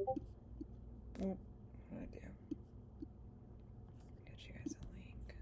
What do I do? Get you guys a link.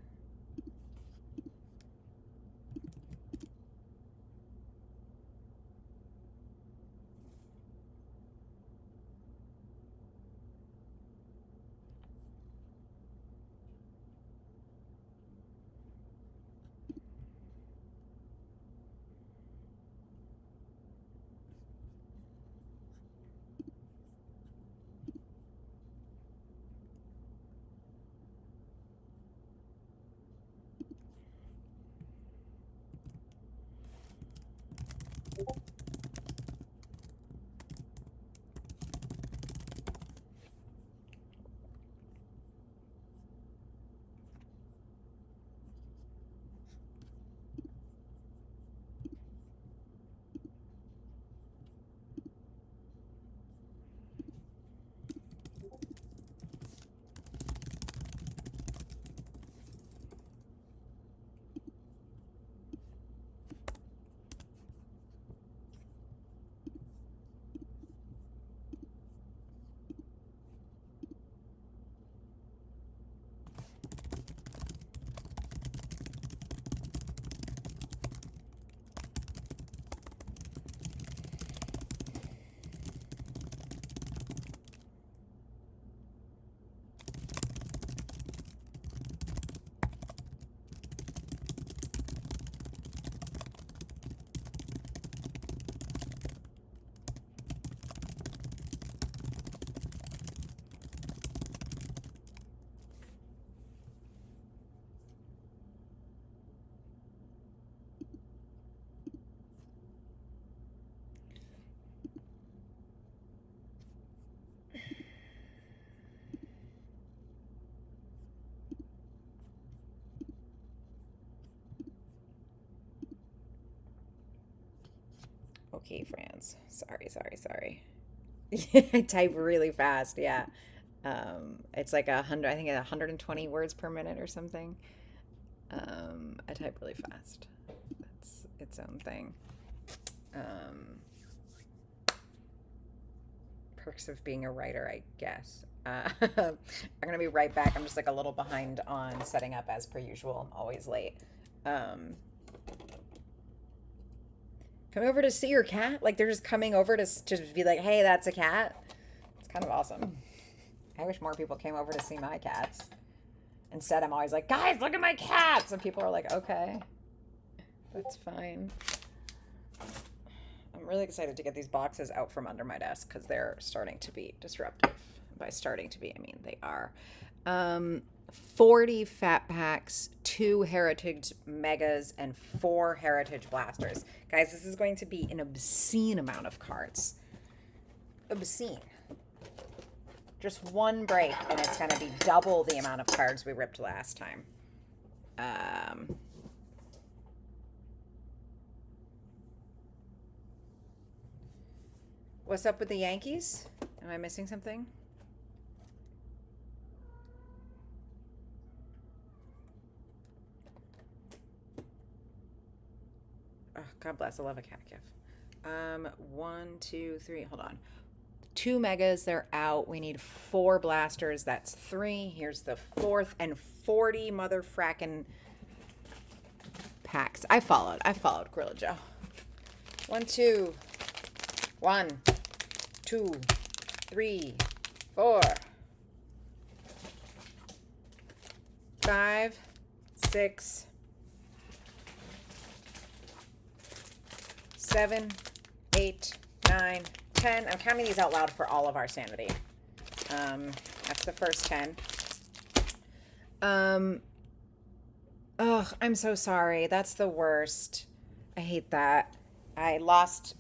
Okay, friends. Sorry. I type really fast. Yeah. It's like 100, I think 120 words per minute or something. I type really fast. That's its own thing. Um, Perks of being a writer, I guess. I'm gonna be right back. I'm just like a little behind on setting up as per usual. I'm always late. Um, Coming over to see your cat? Like they're just coming over to be like, hey, that's a cat. It's kind of awesome. I wish more people came over to see my cats. Instead, I'm always like, guys, look at my cats. And people are like, okay, that's fine. I'm really excited to get these boxes out from under my desk because they're starting to be disruptive. By starting to be, I mean they are. 40 fat packs, 2 heritage megas, and 4 heritage blasters. Guys, this is going to be an obscene amount of cards. Obscene. Just one break, and it's going to be double the amount of cards we ripped last time. What's up with the Yankees? Am I missing something? Oh, God bless. I love a cat gift. 1, 2, 3. Hold on. 2 megas, they're out. We need 4 blasters. That's 3. Here's the 4th, and 40 motherfrackin' packs. I followed Gorilla Joe. 1, 2. 1, 2, 3, 4, 5, 6, 7, 8, 9, 10. I'm counting these out loud for all of our sanity. That's the first 10. Ugh, I'm so sorry. That's the worst. I hate that. I lost,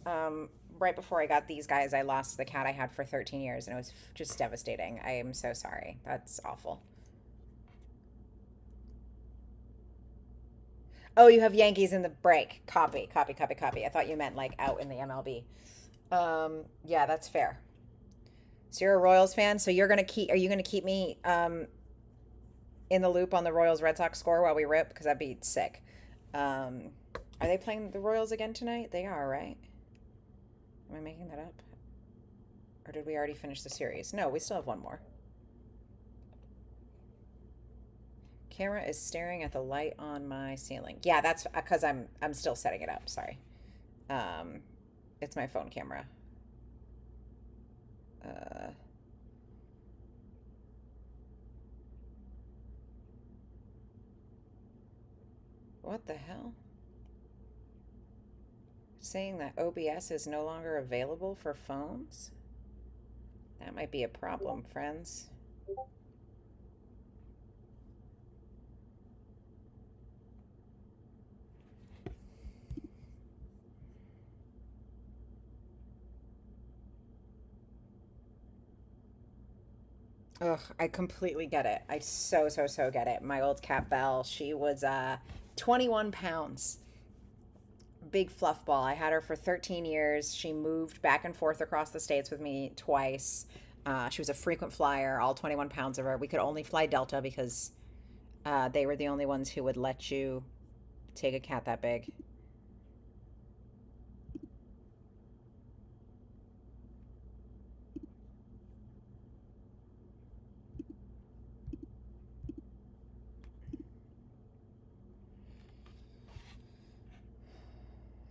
right before I got these guys, I lost the cat I had for 13 years, and it was just devastating. I am so sorry. That's awful. Oh, you have Yankees in the break. Copy. I thought you meant like out in the MLB. Yeah, that's fair. So you're a Royals fan, so are you gonna keep me in the loop on the Royals Red Sox score while we rip? Because that'd be sick. Um, are they playing the Royals again tonight? They are, right? Am I making that up? Or did we already finish the series? No, we still have one more. Camera is staring at the light on my ceiling. Yeah, that's because I'm still setting it up. Sorry. Um, it's my phone camera. Uh, what the hell? Saying that OBS is no longer available for phones? That might be a problem, friends. Ugh, I completely get it. I so get it. My old cat Belle, she was 21 pounds. Big fluff ball. I had her for 13 years. She moved back and forth across the states with me twice. She was a frequent flyer, all 21 pounds of her. We could only fly Delta because they were the only ones who would let you take a cat that big.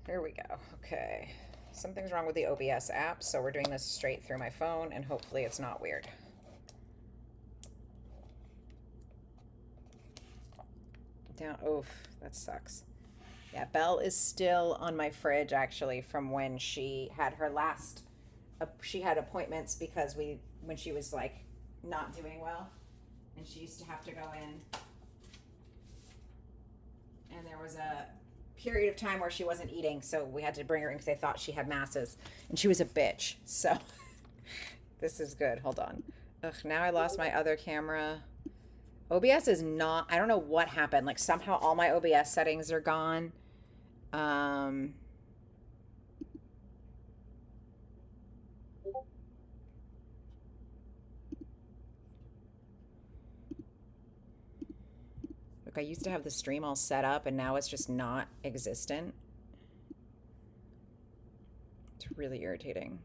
Here we go. Okay. Something's wrong with the OBS app, so we're doing this straight through my phone, and hopefully it's not weird. Down. Oof, that sucks. Yeah, Belle is still on my fridge actually from when she had her last. She had appointments because when she was like not doing well, and she used to have to go in. And there was a period of time where she wasn't eating, so we had to bring her in because they thought she had masses, and she was a bitch. So this is good. Hold on. Ugh, now I lost my other camera. OBS is not. I don't know what happened. Like somehow all my OBS settings are gone. Um, Look, I used to have the stream all set up, and now it's just not existent. It's really irritating.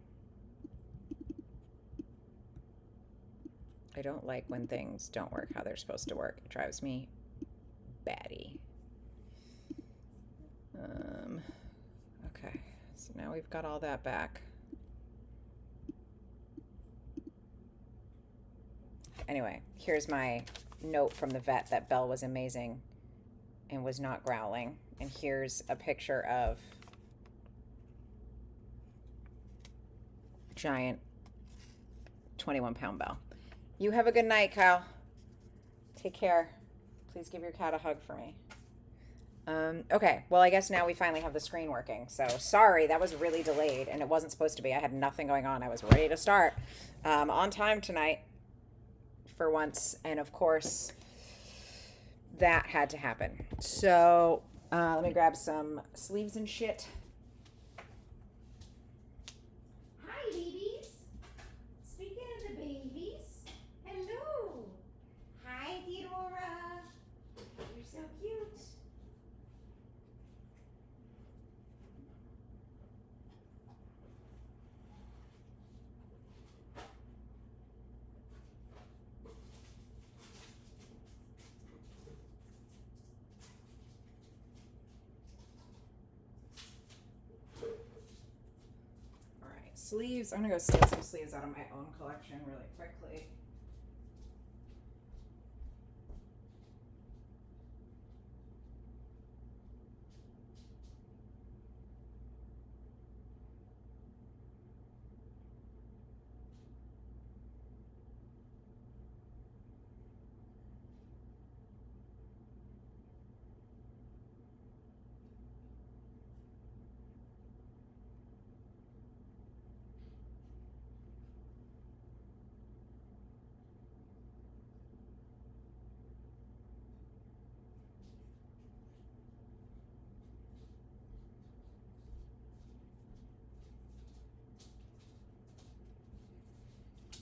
I don't like when things don't work how they're supposed to work. It drives me batty. Okay, so now we've got all that back. Anyway, here's my note from the vet that Belle was amazing and was not growling. And here's a picture of giant 21-pound Belle. You have a good night, Kyle. Take care. Please give your cat a hug for me. Okay, well, I guess now we finally have the screen working. So sorry, that was really delayed, and it wasn't supposed to be. I had nothing going on. I was ready to start on time tonight for once, and of course, that had to happen. So let me grab some sleeves and shit. Hi, babies. Speaking of the babies, hello. Hi, Theodora. You're so cute. Sleeves. I'm gonna go steal some sleeves out of my own collection really quickly.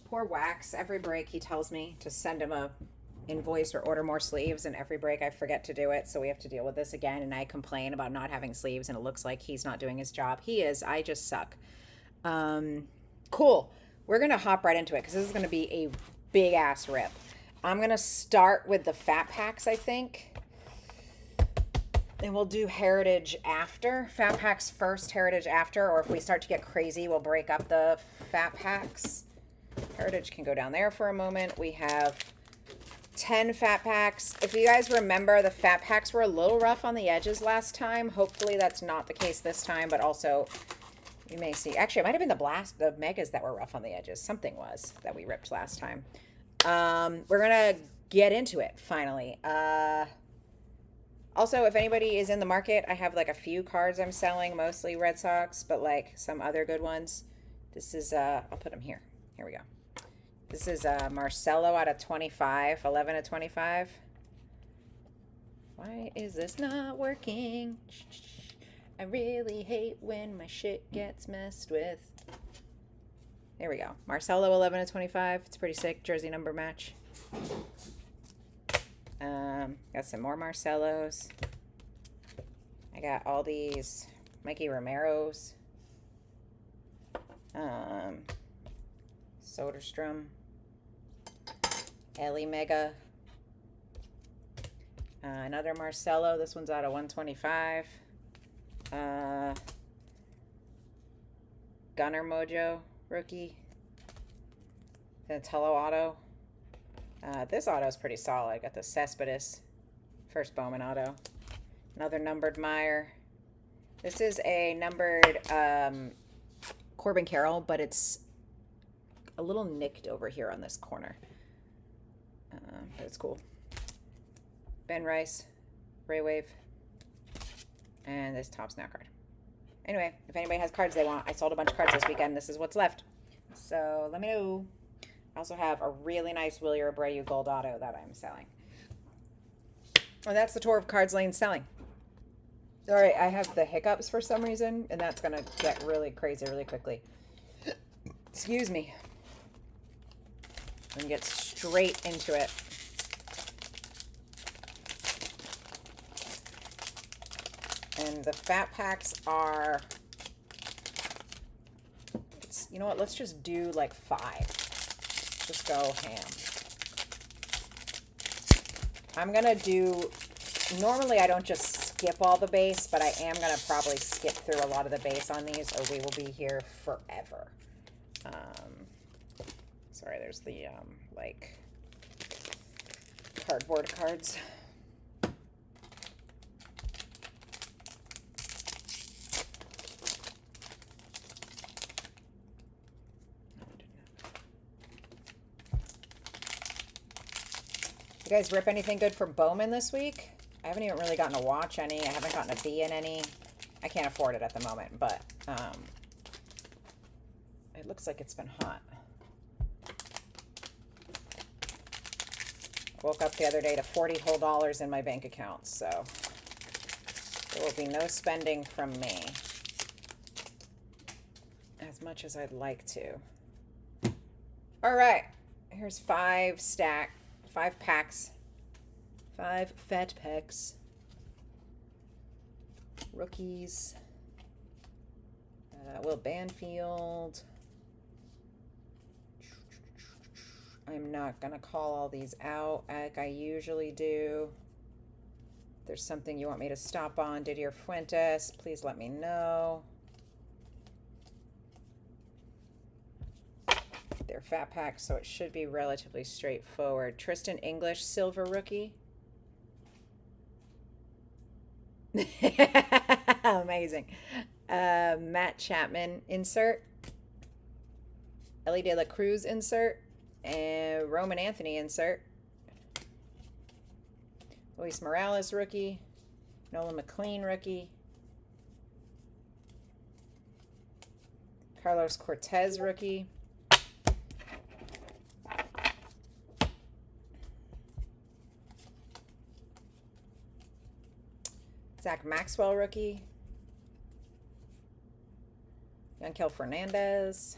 Poor Wax. Every break he tells me to send him a invoice or order more sleeves, and every break I forget to do it, so we have to deal with this again, and I complain about not having sleeves, and it looks like he's not doing his job. He is. I just suck. Cool. we're going to hop right into it because this is going to be a big ass rip. I'm going to start with the fat packs, I think. And we'll do Heritage after. Fat packs first, Heritage after. Or if we start to get crazy, we'll break up the fat packs. Heritage can go down there for a moment. We have 10 fat packs. If you guys remember, the fat packs were a little rough on the edges last time. Hopefully that's not the case this time, but also you may see. Actually, it might have been the megas that were rough on the edges. Something was that we ripped last time. We're going to get into it finally. Also, if anybody is in the market, I have like a few cards I'm selling, mostly Red Sox, but like some other good ones. This is, I'll put them here. Here we go. This is Marcelo out of 25, 11 of 25. Why is this not working? I really hate when my shit gets messed with. There we go. Marcelo 11 of 25. It's pretty sick. Jersey number match. Got some more Marcelos. I got all these Mikey Romeros. Soderstrom. Ellie Mega. Another Marcelo. This one's out of 125. Gunner Mojo rookie. Vitello auto. This auto is pretty solid. I got the Cespedes first Bowman auto. Another numbered Meyer. This is a numbered Corbin Carroll, but it's a little nicked over here on this corner. But it's cool. Ben Rice, Ray Wave, and this top snap card. Anyway, if anybody has cards they want, I sold a bunch of cards this weekend. This is what's left. So let me know. I also have a really nice Ybrb gold auto that I'm selling. And that's the tour of Cards Lane selling. All right, I have the hiccups for some reason, and that's going to get really crazy really quickly. Excuse me. I'm going to get straight into it. And the fat packs are, you know what, let's just do like 5. Just go ham. I'm going to do, normally I don't just skip all the base, but I am going to probably skip through a lot of the base on these or we will be here forever. Sorry, there's the, like, cardboard cards. You guys rip anything good for Bowman this week? I haven't even really gotten to watch any. I haven't gotten to be in any. I can't afford it at the moment, but it looks like it's been hot. I woke up the other day to $40 whole in my bank account, so there will be no spending from me. As much as I'd like to. All right, here's 5 packs. 5 fat packs. Rookies. Will Banfield. I'm not going to call all these out like I usually do. If there's something you want me to stop on, Didier Fuentes, please let me know. They're fat packs, so it should be relatively straightforward. Tristan English, silver rookie. Amazing. Matt Chapman, insert. Ellie De La Cruz, insert. And Roman Anthony, insert. Luis Morales, rookie. Nolan McLean, rookie. Carlos Cortez, rookie. Zach Maxwell, rookie. Yankel Fernandez.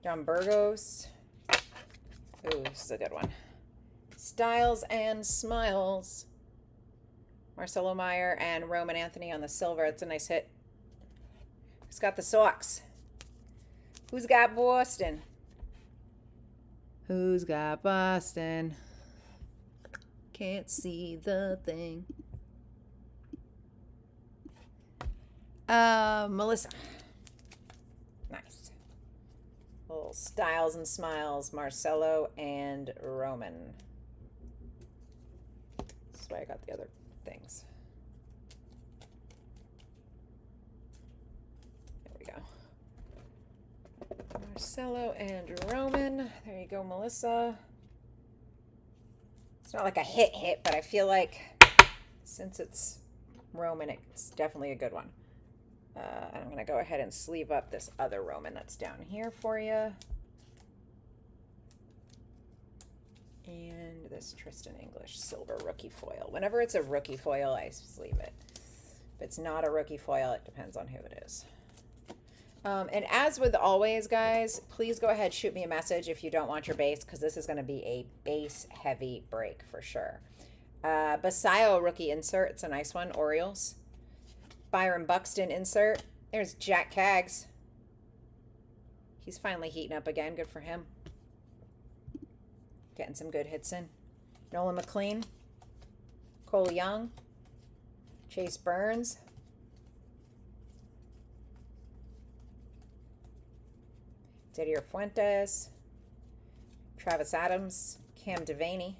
John Burgos. Ooh, this is a good one. Styles and Smiles. Marcelo Meyer and Roman Anthony on the silver. It's a nice hit. Who's got the Sox? Who's got Boston? Who's got Boston? Can't see the thing. Melissa. Nice. Little Styles and Smiles, Marcelo and Roman. That's why I got the other things. There we go. Marcelo and Roman. There you go, Melissa. It's not like a hit, but I feel like since it's Roman, it's definitely a good one. And I'm going to go ahead and sleeve up this other Roman that's down here for you. And this Tristan English silver rookie foil. Whenever it's a rookie foil, I sleeve it. If it's not a rookie foil, it depends on who it is. And as with always, guys, please go ahead, shoot me a message if you don't want your base, because this is going to be a base-heavy break for sure. Basayo rookie insert. It's a nice one. Orioles. Byron Buxton insert. There's Jack Kaggs. He's finally heating up again. Good for him. Getting some good hits in. Nolan McLean. Cole Young. Chase Burns. Didier Fuentes. Travis Adams. Cam Devaney.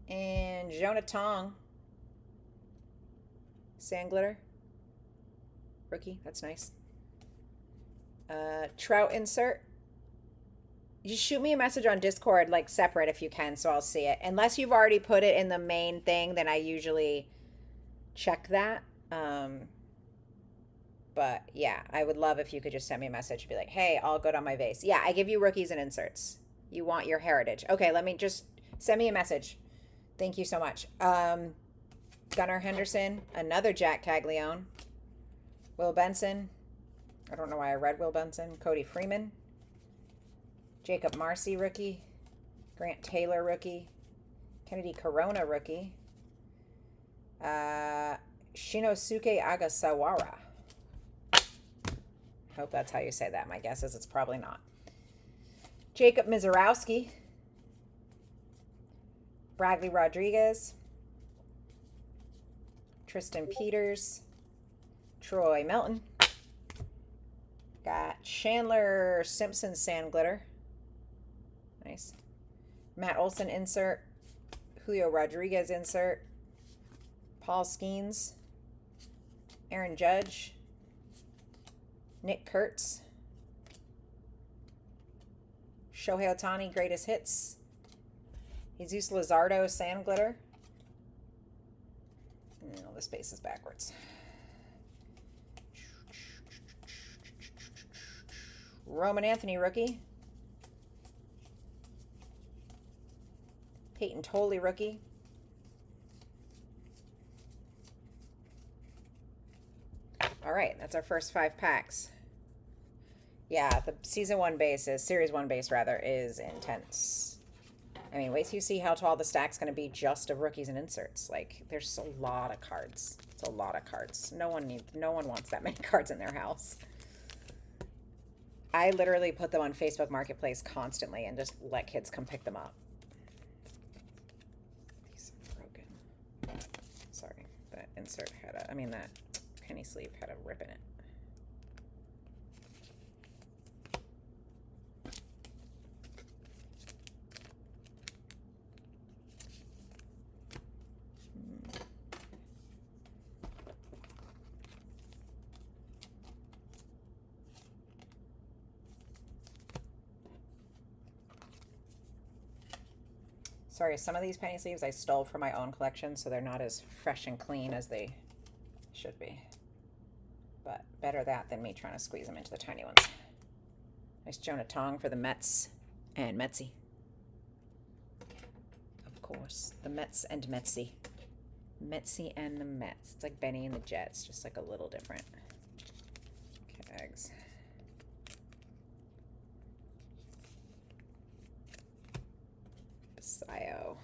And Jonah Tong. Sandglitter. Rookie. That's nice. Trout insert. Just shoot me a message on Discord, like separate if you can, so I'll see it. Unless you've already put it in the main thing, then I usually check that. But yeah, I would love if you could just send me a message and be like, hey, all good on my vase. Yeah, I give you rookies and inserts. You want your heritage. Okay, let me just send me a message. Thank you so much. Gunnar Henderson, another Jack Caglione. Will Benson. I don't know why I read Will Benson. Cody Freeman. Jacob Marcy, rookie. Grant Taylor, rookie. Kennedy Corona, rookie. Shinosuke Agasawara. Hope that's how you say that. My guess is it's probably not. Jacob Mizorowski. Bradley Rodriguez. Tristan Peters. Troy Melton. Got Chandler Simpson Sand Glitter. Nice. Matt Olson insert. Julio Rodriguez insert. Paul Skeens. Aaron Judge. Nick Kurtz. Shohei Ohtani Greatest Hits. Jesus Luzardo Sand Glitter. No, the space is backwards. Roman Anthony rookie. Peyton Tolley rookie. All right, that's our first 5 packs. Yeah, the Series 1 base rather, is intense. I mean, wait till you see how tall the stack's going to be just of rookies and inserts. Like, there's a lot of cards. It's a lot of cards. No one wants that many cards in their house. I literally put them on Facebook Marketplace constantly and just let kids come pick them up. These are broken. Sorry, that insert had a, that penny sleeve had a rip in it. Sorry, some of these penny sleeves I stole from my own collection, so they're not as fresh and clean as they should be. But better that than me trying to squeeze them into the tiny ones. Nice Jonah Tong for the Mets and Metsy. Of course, the Mets and Metsy. Metsy and the Mets. It's like Benny and the Jets, just like a little different. Cags. Basayo.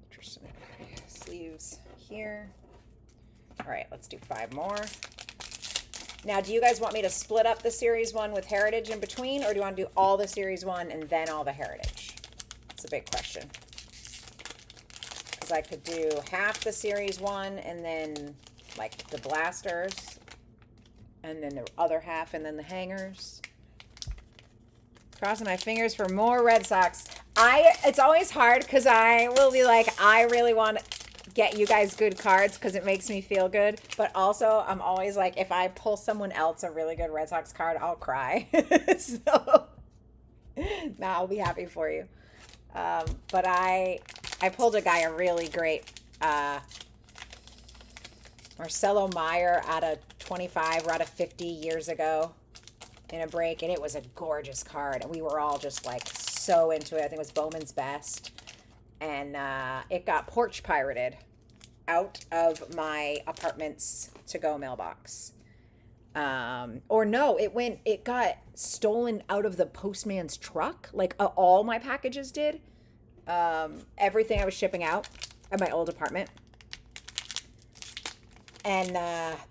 Tristan Braves here. All right, let's do 5 more. Now, do you guys want me to split up the Series 1 with Heritage in between, or do you want to do all the Series 1 and then all the Heritage? It's a big question. Because I could do half the Series 1 and then, like, the blasters, and then the other half, and then the hangers. Crossing my fingers for more Red Sox. It's always hard because I will be like, I really want to get you guys good cards because it makes me feel good. But also, I'm always like, if I pull someone else a really good Red Sox card, I'll cry. So, nah, I'll be happy for you. But I pulled a guy a really great Marcelo Meyer out of 25 or out of 50 years ago in a break, and it was a gorgeous card, and we were all just like so into it. I think it was Bowman's Best, and it got porch pirated out of my apartment's to-go mailbox. Or no, it got stolen out of the postman's truck. Like all my packages did. Everything I was shipping out at my old apartment. And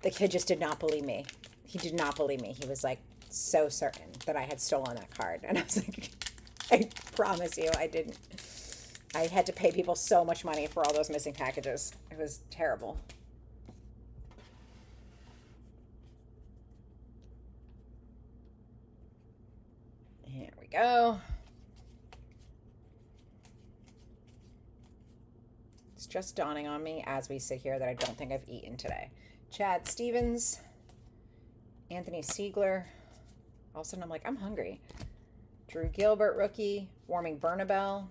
the kid just did not believe me. He did not believe me. He was like so certain that I had stolen that card. And I was like, I promise you I didn't. I had to pay people so much money for all those missing packages. It was terrible. Here we go. It's just dawning on me as we sit here that I don't think I've eaten today. Chad Stevens, Anthony Siegler. All of a sudden I'm like, I'm hungry. Drew Gilbert, rookie. Warming Bernabel.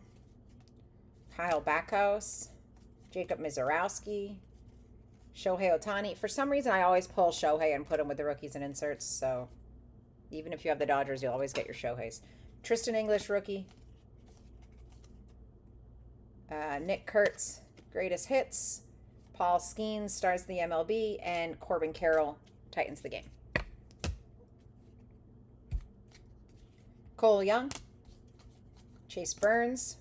Kyle Backhouse. Jacob Mizorowski. Shohei Ohtani. For some reason, I always pull Shohei and put him with the rookies and inserts. So even if you have the Dodgers, you'll always get your Shoheis. Tristan English, rookie. Nick Kurtz, greatest hits. Paul Skeens stars the MLB. And Corbin Carroll tightens the game. Cole Young. Chase Burns.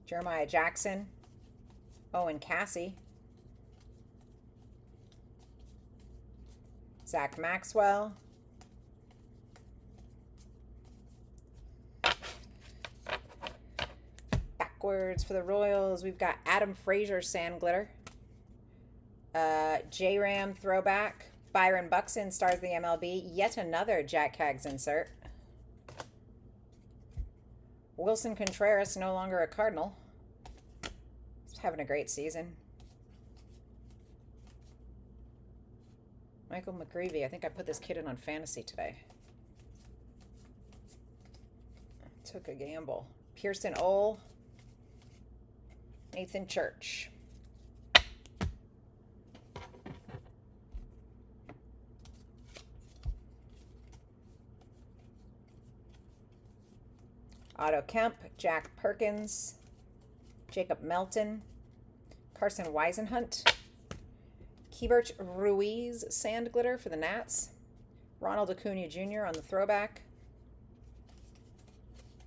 Jeremiah Jackson. Owen Cassie. Zach Maxwell. Backwards for the Royals, we've got Adam Frazier Sand Glitter. J-Ram throwback. Byron Buxton stars the MLB. Yet another Jack Haggs insert. Wilson Contreras, no longer a Cardinal. He's having a great season. Michael McGreevy. I think I put this kid in on fantasy today. Took a gamble. Pearson Ole. Nathan Church. Otto Kemp, Jack Perkins, Jacob Melton, Carson Weisenhunt, Keibert Ruiz Sand Glitter for the Nats, Ronald Acuna Jr. on the throwback,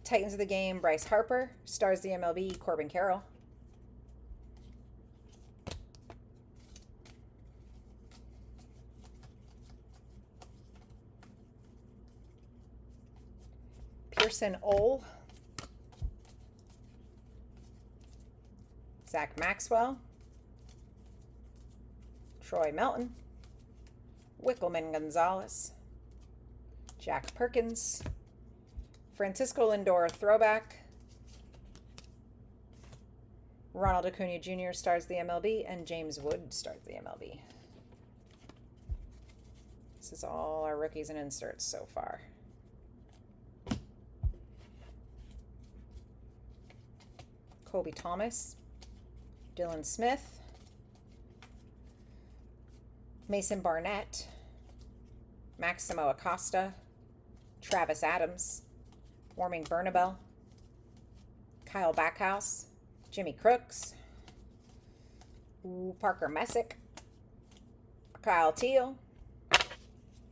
Titans of the game, Bryce Harper, stars the MLB, Corbin Carroll, Pearson Ole, Zach Maxwell, Troy Melton, Wickelman Gonzalez, Jack Perkins, Francisco Lindor throwback, Ronald Acuna Jr. stars the MLB, and James Wood stars the MLB. This is all our rookies and inserts so far. Kobe Thomas, Dylan Smith, Mason Barnett, Maximo Acosta, Travis Adams, Warming Bernabel, Kyle Backhouse, Jimmy Crooks, Parker Messick, Kyle Teal.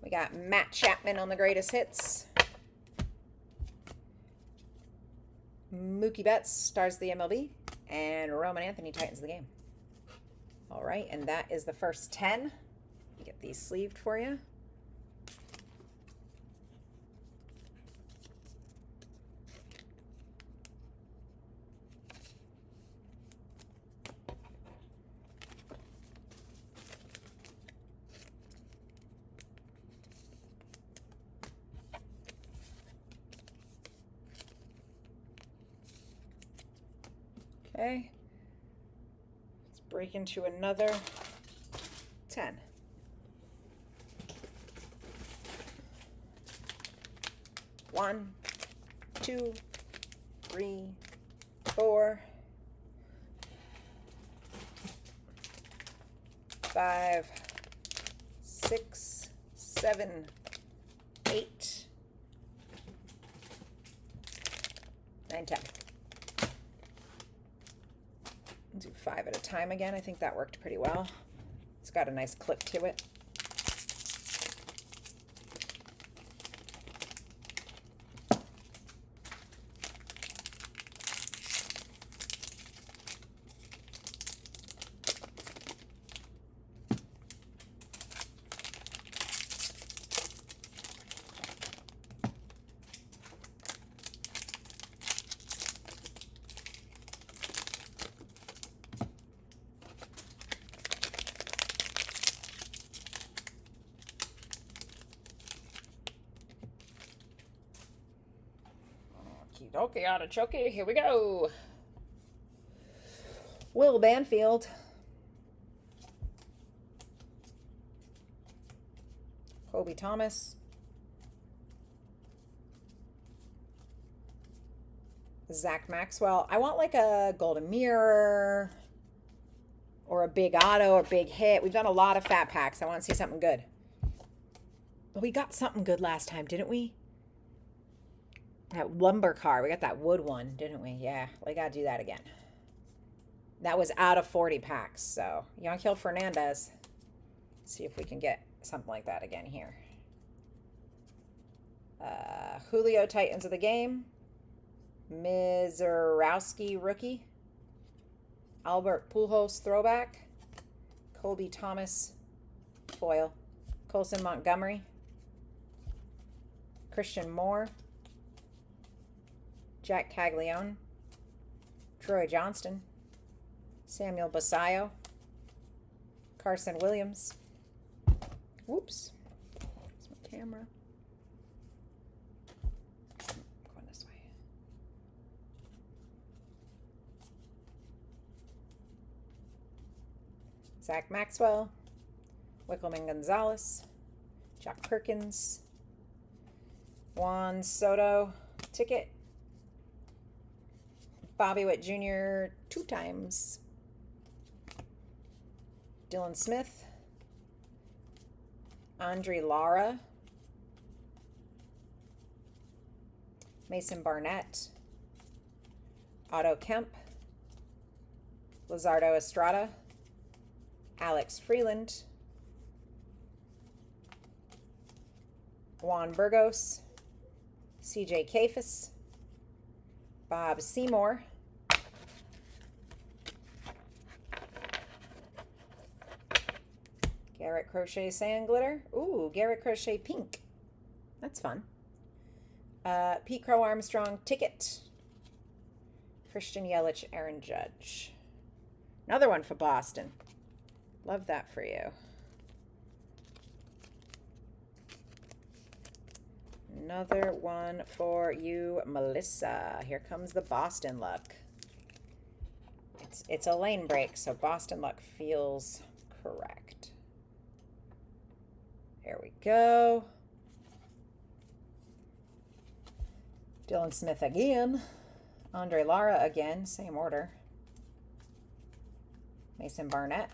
We got Matt Chapman on the greatest hits. Mookie Betts stars the MLB, And Roman Anthony tightens the game. All right, and that is the first 10. Get these sleeved for you. Okay, let's break into another 10. One, 2, 3, 4, 5, 6, 7, 8, 9, 10. Do 5 at a time again. I think that worked pretty well. It's got a nice clip to it. Okay, artichoke, here we go. Will Banfield. Kobe Thomas. Zach Maxwell. I want like a golden mirror or a big auto or big hit. We've done a lot of fat packs. I want to see something good. But we got something good last time, didn't we? That lumber car. We got that wood one, didn't we? Yeah, we got to do that again. That was out of 40 packs. So, Yanquiel Fernandez. See if we can get something like that again here. Julio Titans of the game. Mizorowski rookie. Albert Pujols throwback. Colby Thomas foil. Colson Montgomery. Christian Moore. Jack Caglione. Troy Johnston. Samuel Basayo. Carson Williams. Whoops. That's my camera. Going this way. Zach Maxwell. Wickelman Gonzalez. Jock Perkins. Juan Soto. Ticket. Bobby Witt Jr. 2 times. Dylan Smith. Andre Lara. Mason Barnett. Otto Kemp. Lizardo Estrada. Alex Freeland. Juan Burgos. CJ Kafis. Bob Seymour. Garrett Crochet Sand Glitter. Ooh, Garrett Crochet Pink. That's fun. Pete Crow Armstrong Ticket. Christian Yelich, Aaron Judge. Another one for Boston. Love that for you. Another one for you, Melissa. Here comes the Boston luck. It's a lane break, so Boston luck feels correct. There we go. Dylan Smith again. Andre Lara again, same order. Mason Barnett.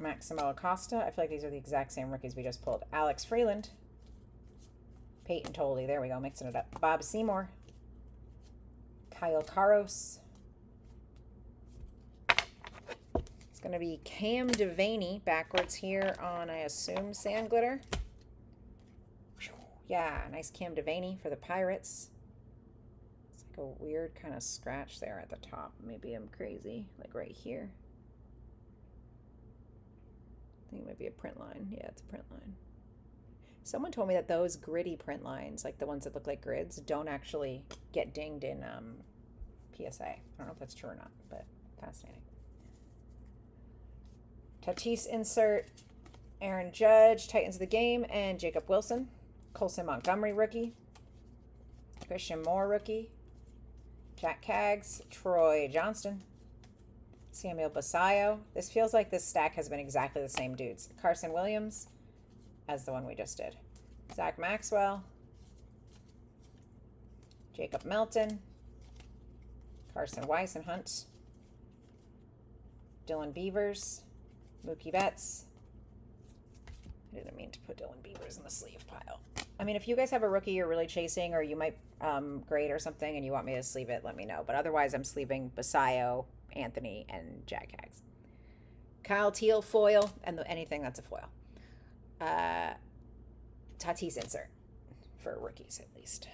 Maximo Acosta. I feel like these are the exact same rookies we just pulled. Alex Freeland. Peyton Tolley. There we go, mixing it up. Bob Seymour. Kyle Carros. It's going to be Cam Devaney backwards here on, I assume, Sand Glitter. Yeah, nice Cam Devaney for the Pirates. It's like a weird kind of scratch there at the top. Maybe I'm crazy, like right here. I think it might be a print line. Yeah, it's a print line. Someone told me that those gritty print lines, like the ones that look like grids, don't actually get dinged in PSA. I don't know if that's true or not, but fascinating. Tatis insert, Aaron Judge, Titans of the game, and Jacob Wilson. Colson Montgomery, rookie. Christian Moore, rookie. Jack Kaggs, Troy Johnston. Samuel Basayo. This feels like this stack has been exactly the same dudes. Carson Williams, as the one we just did. Zach Maxwell. Jacob Melton. Carson Weiss and Hunt. Dylan Beavers. Mookie Betts. I didn't mean to put Dylan Beavers in the sleeve pile. I mean, if you guys have a rookie you're really chasing, or you might grade or something and you want me to sleeve it, let me know. But otherwise, I'm sleeving Basayo, Anthony, and Jack Kaggs. Kyle Teal, foil, and anything that's a foil. Tatis insert for rookies, at least.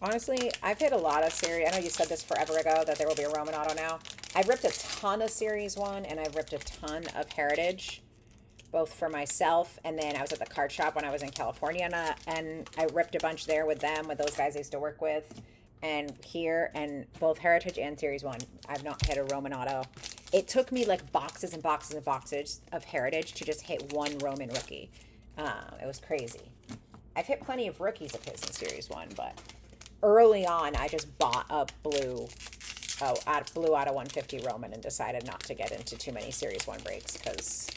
Honestly, I've hit a lot of series. I know you said this forever ago that there will be a Roman auto now. I've ripped a ton of Series 1, and I've ripped a ton of Heritage, both for myself, and then I was at the card shop when I was in California, and I ripped a bunch there with them, with those guys I used to work with, and here, and both Heritage and Series 1. I've not hit a Roman auto. It took me like boxes and boxes and boxes of Heritage to just hit one Roman rookie. It was crazy. I've hit plenty of rookies of his in Series 1, but early on, I just bought a blue out of 150 Roman and decided not to get into too many Series 1 breaks because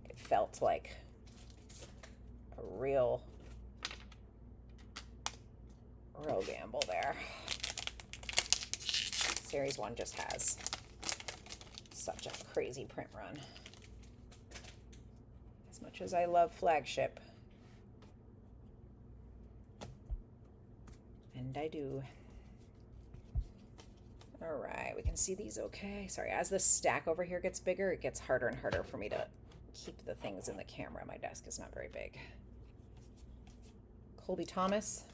it felt like a real gamble there. Series 1 just has such a crazy print run. As much as I love flagship. And I do. All right, we can see these okay. Sorry, as the stack over here gets bigger, it gets harder and harder for me to keep the things in the camera. My desk is not very big. Colby Thomas.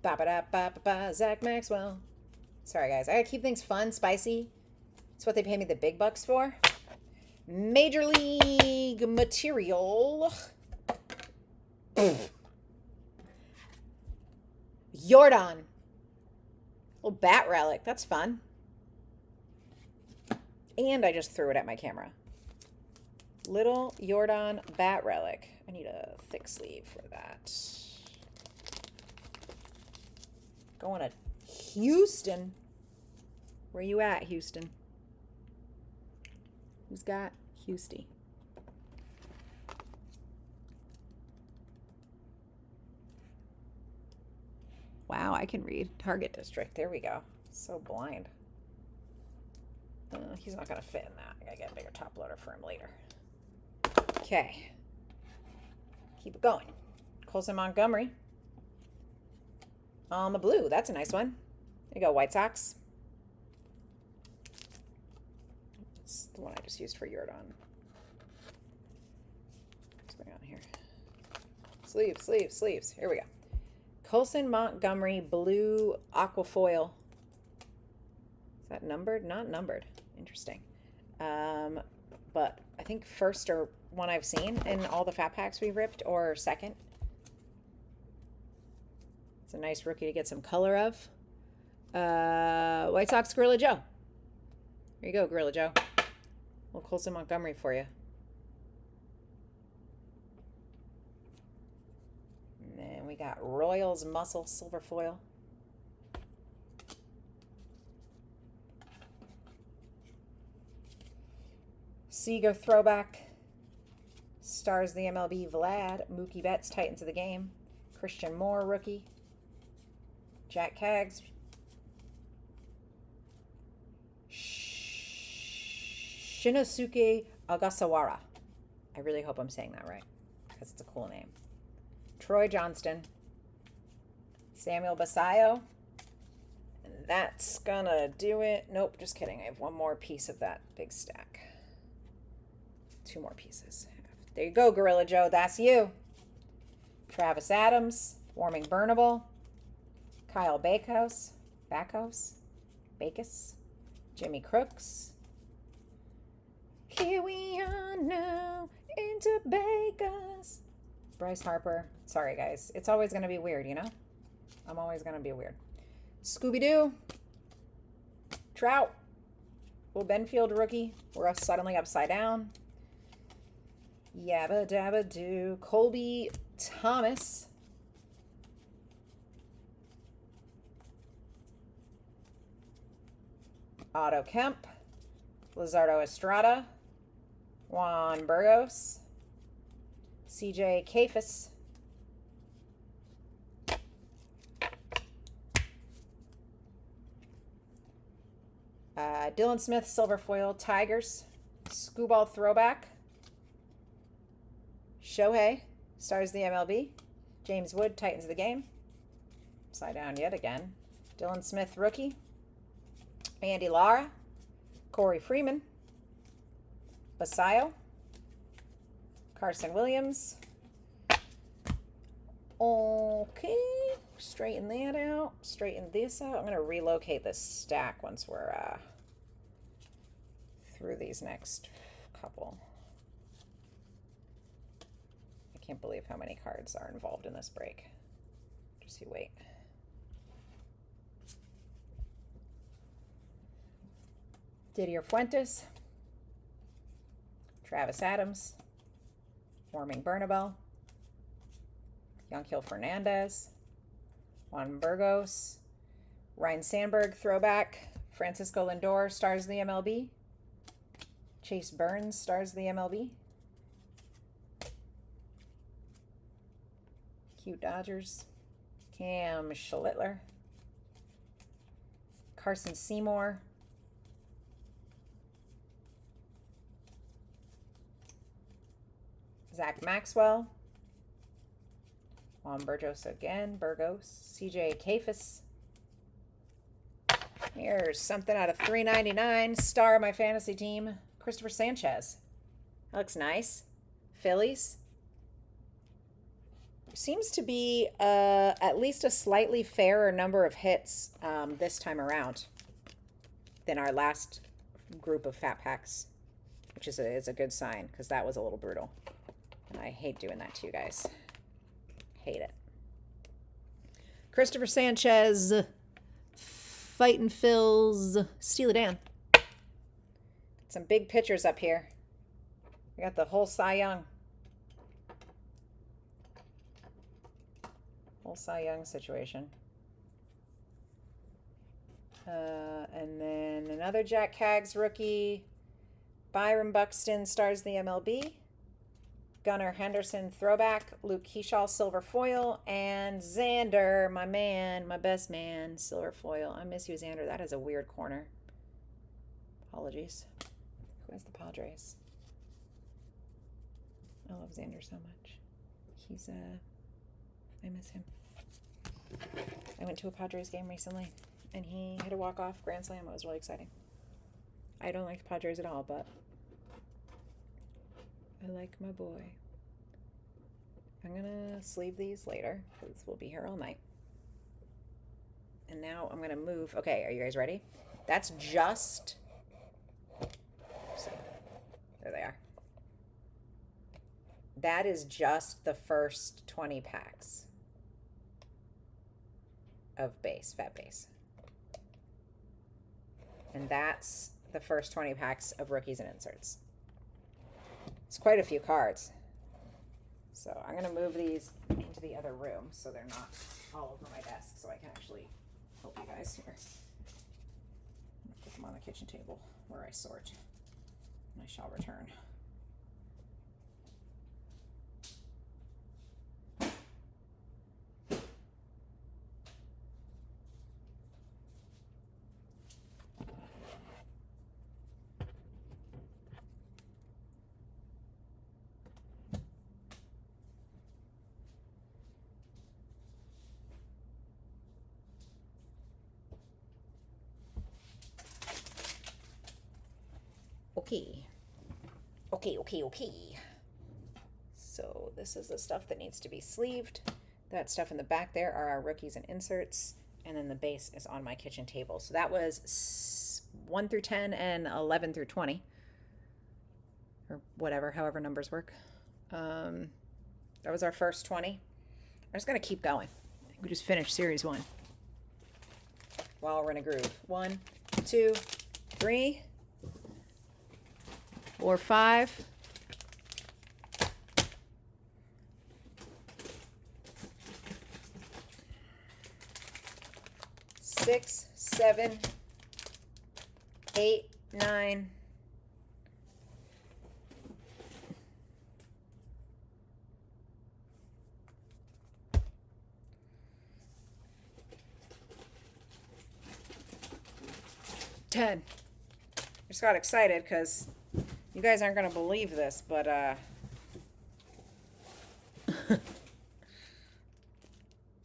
Ba-ba-da-ba-ba-ba. Zach Maxwell. Sorry, guys. I gotta keep things fun, spicy. It's what they pay me the big bucks for. Major League Material. Jordan. Little bat relic. That's fun. And I just threw it at my camera. Little Jordan bat relic. I need a thick sleeve for that. Going to Houston. Where you at, Houston? Who's got Houston? Wow, I can read. Target district. There we go. So blind. He's not going to fit in that. I got to get a bigger top loader for him later. Okay. Keep it going. Colson Montgomery. On the blue. That's a nice one. There you go, White Sox. That's the one I just used for Jordan. What's going on here? Sleeves, sleeves, sleeves. Here we go. Colson Montgomery blue aquafoil. Is that numbered? Not numbered. Interesting. But I think first or one I've seen in all the fat packs we ripped, or second. It's a nice rookie to get some color of. White Sox Gorilla Joe. Here you go, Gorilla Joe. Little Colson Montgomery for you. And then we got Royals Muscle Silver Foil. Seager Throwback. Stars the MLB Vlad. Mookie Betts, Titans of the Game. Christian Moore, rookie. Jack Kaggs. Shinosuke Ogasawara. I really hope I'm saying that right, because it's a cool name. Troy Johnston. Samuel Basayo. And that's gonna do it. Nope, just kidding. I have one more piece of that big stack. Two more pieces. There you go, Gorilla Joe. That's you. Travis Adams, Warming Burnable. Kyle Backhouse, Jimmy Crooks. Here we are now into Bakos. Bryce Harper. Sorry, guys. It's always going to be weird, you know? I'm always going to be weird. Scooby-Doo. Trout. Will Benfield rookie. We're suddenly upside down. Yabba Dabba Doo. Colby Thomas. Otto Kemp. Lizardo Estrada. Juan Burgos. CJ Kafis. Dylan Smith, Silver Foil, Tigers. Scooball Throwback. Shohei, Stars the MLB. James Wood, Titans of the Game. Upside down yet again. Dylan Smith, Rookie. Andy Lara. Corey Freeman. Basayo. Carson Williams. Okay, straighten that out. Straighten this out. I'm going to relocate this stack once we're through these next couple. I can't believe how many cards are involved in this break. Just you wait. Didier Fuentes. Travis Adams. Warming Bernabel. Yanquiel Fernandez. Juan Burgos. Ryan Sandberg, Throwback. Francisco Lindor, Stars of the MLB. Chase Burns, Stars of the MLB. Cute Dodgers. Cam Schlittler. Carson Seymour. Zach Maxwell. Juan Burgos again. Burgos. CJ Kafis. Here's something out of $3.99. Star of my fantasy team. Christopher Sanchez. That looks nice. Phillies. Seems to be at least a slightly fairer number of hits this time around than our last group of fat packs, which is a good sign because that was a little brutal. And I hate doing that to you guys. Hate it. Christopher Sanchez. Fightin' Phils. Steely Dan. Some big pitchers up here. We got the whole Cy Young. Whole Cy Young situation. And then another Jack Caggs rookie. Byron Buxton, Stars of the MLB. Gunnar Henderson, Throwback. Luke Keyshaw, Silver Foil. And Xander, my man, my best man, Silver Foil. I miss you, Xander. That is a weird corner. Apologies. Who has the Padres? I love Xander so much. He's, I miss him. I went to a Padres game recently, and he hit a walk-off grand slam. It was really exciting. I don't like the Padres at all, but I like my boy. I'm going to sleeve these later because we'll be here all night. And now I'm going to move. Okay, are you guys ready? That's just... So, there they are. That is just the first 20 packs of base, fat base. And that's the first 20 packs of rookies and inserts. It's quite a few cards. So I'm going to move these into the other room so they're not all over my desk so I can actually help you guys here. I'm going to put them on the kitchen table where I sort. And I shall return. okay. Okay, okay, okay. So this is the stuff that needs to be sleeved. That stuff in the back there are our rookies and inserts. And then the base is on my kitchen table. So that was 1 through 10 and 11 through 20. Or whatever, however numbers work. That was our first 20. I'm just going to keep going. We just finished series 1. While we're in a groove. 1, 2, 3, 4, 5. 6, 7, 8, 9. 10. I just got excited because you guys aren't going to believe this, but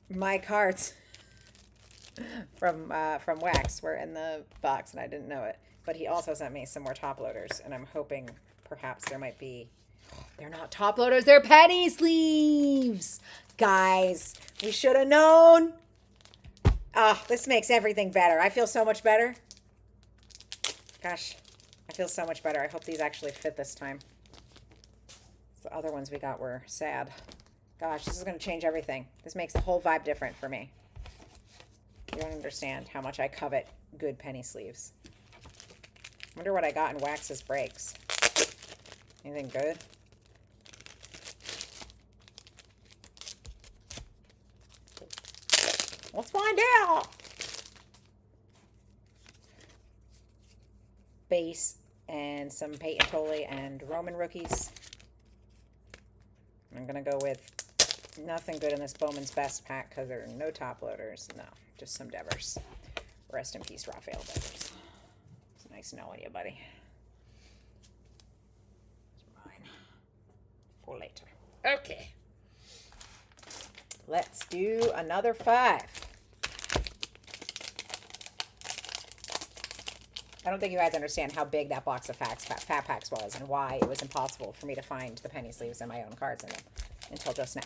my cards from Wax were in the box and I didn't know it. But he also sent me some more top loaders, and I'm hoping perhaps there might be. They're not top loaders, they're penny sleeves. Guys, we should have known. Ah, this makes everything better. I feel so much better. Gosh, I feel so much better. I hope these actually fit this time. The other ones we got were sad. Gosh, this is going to change everything. This makes the whole vibe different for me. You don't understand how much I covet good penny sleeves. Wonder what I got in Wax's breaks. Anything good? Let's find out. Base and some Peyton Tolley and Roman rookies. I'm going to go with nothing good in this Bowman's Best pack because there are no top loaders. No, just some Devers. Rest in peace, Raphael Devers. It's nice knowing you, buddy. It's mine. For later. Okay. Let's do another 5. I don't think you guys understand how big that box of Fat Packs was and why it was impossible for me to find the penny sleeves and my own cards in them until just now.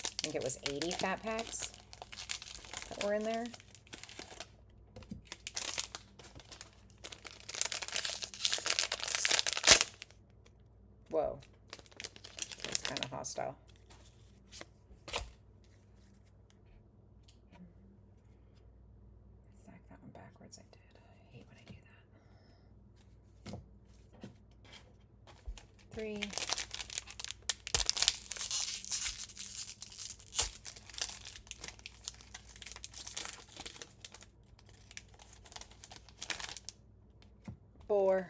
I think it was 80 Fat Packs that were in there. Whoa. That's kind of hostile. Backwards, I did. I hate when I do that. 3. 4.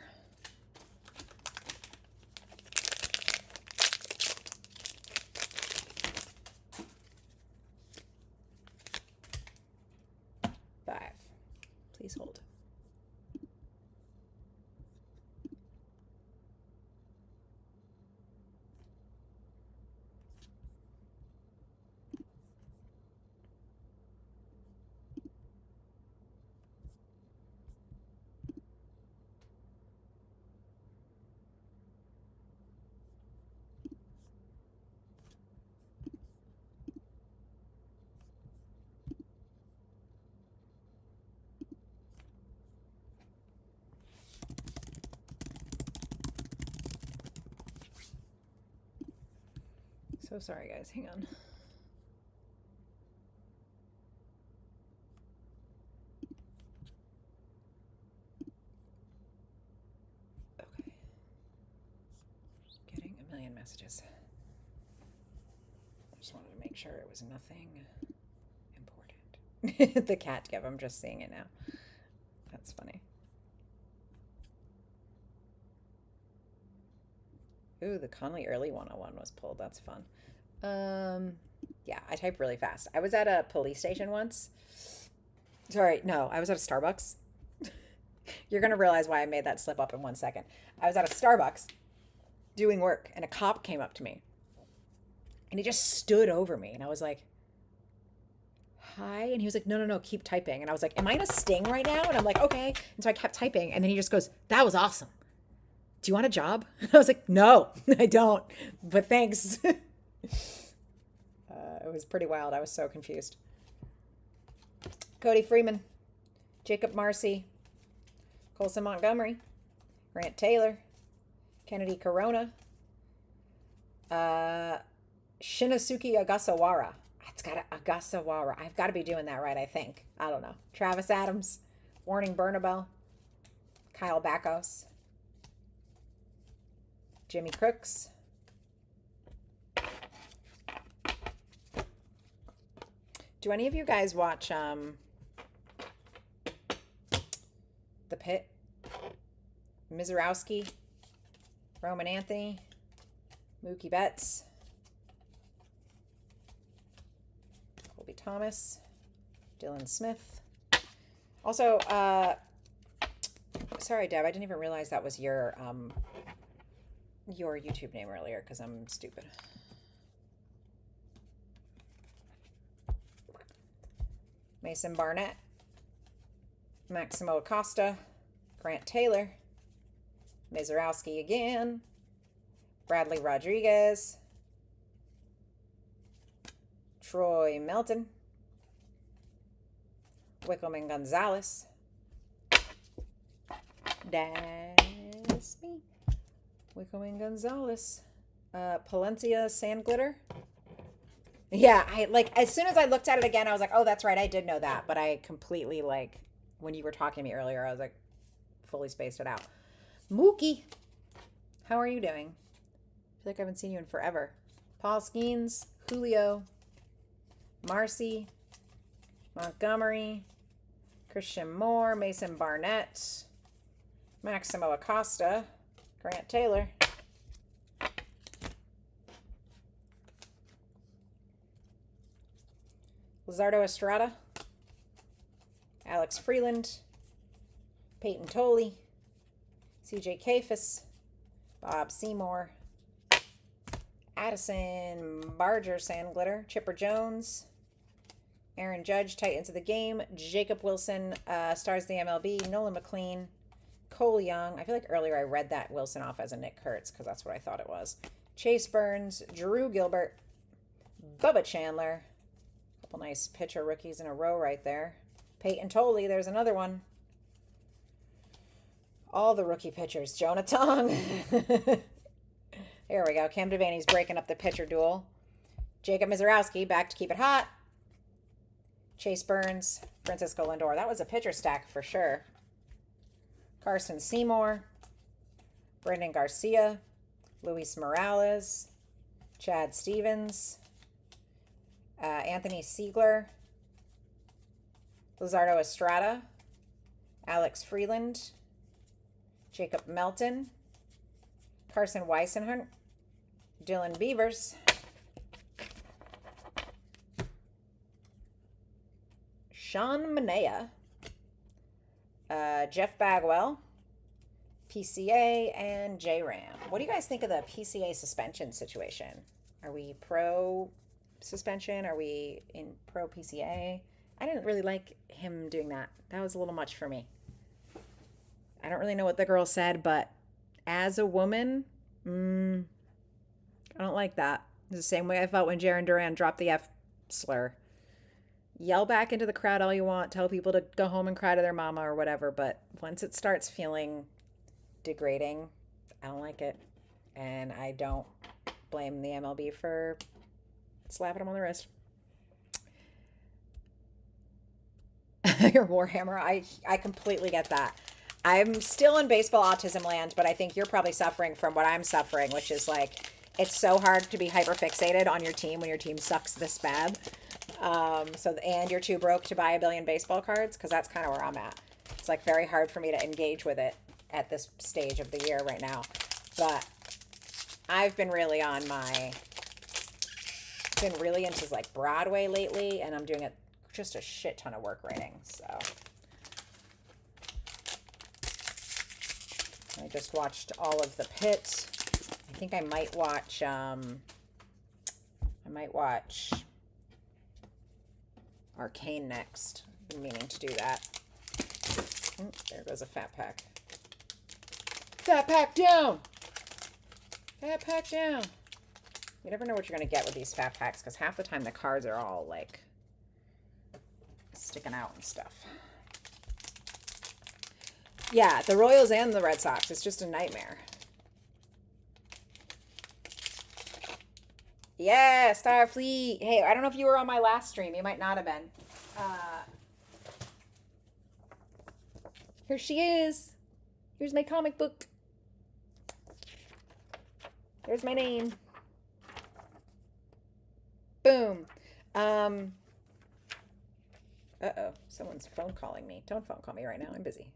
5. Please hold. So sorry, guys. Hang on. Okay. Just getting a million messages. I just wanted to make sure it was nothing important. The cat give. I'm just seeing it now. That's funny. Ooh, the Conley Early 101 was pulled. That's fun. Yeah, I type really fast. I was at a police station once. Sorry, no, I was at a Starbucks. You're going to realize why I made that slip up in 1 second. I was at a Starbucks doing work, and a cop came up to me. And he just stood over me. And I was like, hi. And he was like, no, no, no, keep typing. And I was like, am I in a sting right now? And I'm like, okay. And so I kept typing. And then he just goes, that was awesome. Do you want a job? And I was like, no, I don't. But thanks. It was pretty wild. I was so confused. Cody Freeman, Jacob Marcy, Colson Montgomery, Grant Taylor, Kennedy Corona, Shinosuke Agasawara. It's got Agasawara. I've got to be doing that right, I think. I don't know. Travis Adams, Warning Bernabel, Kyle Backos, Jimmy Crooks, do any of you guys watch The Pit? Mizorowski, Roman Anthony, Mookie Betts, Colby Thomas, Dylan Smith. Also, sorry, Deb, I didn't even realize that was your YouTube name earlier because I'm stupid. Mason Barnett, Maximo Acosta, Grant Taylor, Mizorowski again, Bradley Rodriguez, Troy Melton, Wickelman Gonzalez, that's me, Wickelman Gonzalez, Palencia Sandglitter. Yeah, I like as soon as I looked at it again, I was like, oh, that's right, I did know that, but I completely like when you were talking to me earlier, I was like fully spaced it out. Mookie, how are you doing? I feel like I haven't seen you in forever. Paul Skeens, Julio, Marcy, Montgomery, Christian Moore, Mason Barnett, Maximo Acosta, Grant Taylor, Luzardo Estrada, Alex Freeland, Peyton Tolley, CJ Kafis, Bob Seymour, Addison Barger Sandglitter, Chipper Jones, Aaron Judge, Titans of the Game, Jacob Wilson, Stars of the MLB, Nolan McLean, Cole Young. I feel like earlier I read that Wilson off as a Nick Kurtz because that's what I thought it was. Chase Burns, Drew Gilbert, Bubba Chandler. Couple nice pitcher rookies in a row right there. Peyton Tolley, there's another one. All the rookie pitchers. Jonah Tong. There we go. Cam Devaney's breaking up the pitcher duel. Jacob Mizorowski back to keep it hot. Chase Burns, Francisco Lindor. That was a pitcher stack for sure. Carson Seymour, Brendan Garcia, Luis Morales, Chad Stevens, Anthony Siegler, Luzardo Estrada, Alex Freeland, Jacob Melton, Carson Weisenhunt, Dylan Beavers, Sean Manea, Jeff Bagwell, PCA, and J-Ram. What do you guys think of the PCA suspension situation? Are we pro suspension? Are we in pro PCA? I didn't really like him doing that. That was a little much for me. I don't really know what the girl said, but as a woman, I don't like that. It's the same way I felt when Jaron Duran dropped the F slur. Yell back into the crowd all you want, tell people to go home and cry to their mama or whatever, but once it starts feeling degrading, I don't like it. And I don't blame the MLB for slapping him on the wrist. Your Warhammer, I completely get that. I'm still in baseball autism land, but I think you're probably suffering from what I'm suffering, which is like, it's so hard to be hyper-fixated on your team when your team sucks this bad. And you're too broke to buy a billion baseball cards, because that's kind of where I'm at. It's like very hard for me to engage with it at this stage of the year right now. But I've been really been really into like Broadway lately, and I'm doing just a shit ton of work writing. So I just watched all of The Pit. I think I might watch Arcane next. Been meaning to do that. Oh, there goes a fat pack. Fat pack down! Fat pack down! You never know what you're going to get with these fat packs, because half the time the cards are all, like, sticking out and stuff. Yeah, the Royals and the Red Sox. It's just a nightmare. Yeah, Starfleet. Hey, I don't know if you were on my last stream. You might not have been. Here she is. Here's my comic book. There's my name. Boom. Uh-oh. Someone's phone calling me. Don't phone call me right now. I'm busy.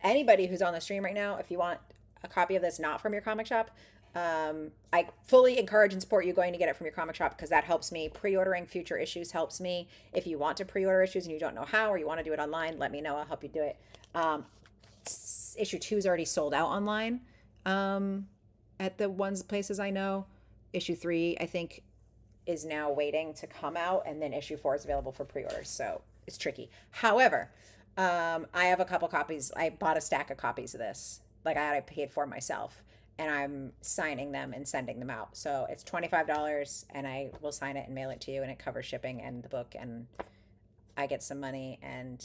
Anybody who's on the stream right now, if you want a copy of this not from your comic shop, I fully encourage and support you going to get it from your comic shop, because that helps me. Pre-ordering future issues helps me. If you want to pre-order issues and you don't know how, or you want to do it online, let me know. I'll help you do it. Issue 2 is already sold out online at the places I know. Issue 3, I think, is now waiting to come out, and then issue 4 is available for pre-orders, so it's tricky. However, I have a couple copies. I bought a stack of copies of this. Like, I paid for myself, and I'm signing them and sending them out. So it's $25, and I will sign it and mail it to you, and it covers shipping and the book, and I get some money, and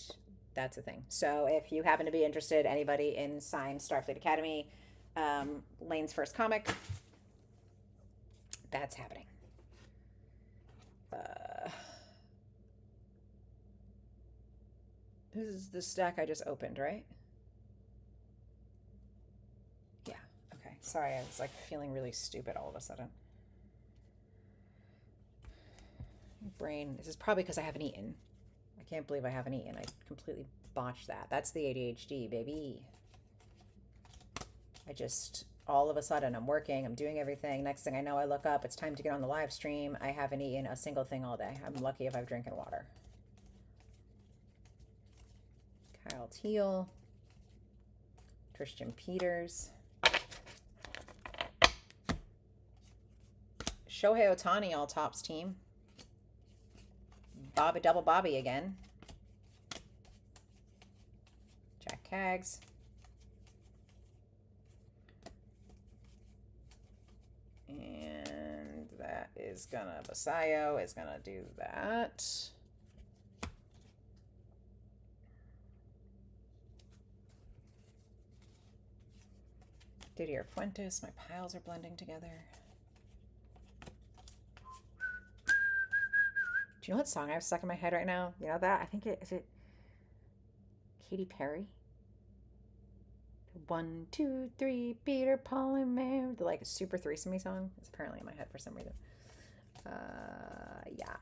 that's the thing. So if you happen to be interested, anybody in signed Starfleet Academy, Lane's first comic, that's happening. This is the stack I just opened, right? Yeah, okay. Sorry, I was like feeling really stupid all of a sudden. Brain, this is probably because I haven't eaten. I can't believe I haven't eaten. I completely botched that. That's the ADHD, baby. I just, all of a sudden, I'm working, I'm doing everything. Next thing I know, I look up, it's time to get on the live stream. I haven't eaten a single thing all day. I'm lucky if I've drinking water. Kyle Teal, Christian Peters, Shohei Ohtani, all tops team. Double Bobby again. Jack Kaggs. And that is gonna, Basayo is gonna do that. Didier Fuentes, my piles are blending together. Do you know what song I have stuck in my head right now? You know that? I think is it Katy Perry? 1, 2, 3, Peter, Paul, and Mary. The like super threesome-y song. It's apparently in my head for some reason. Yeah.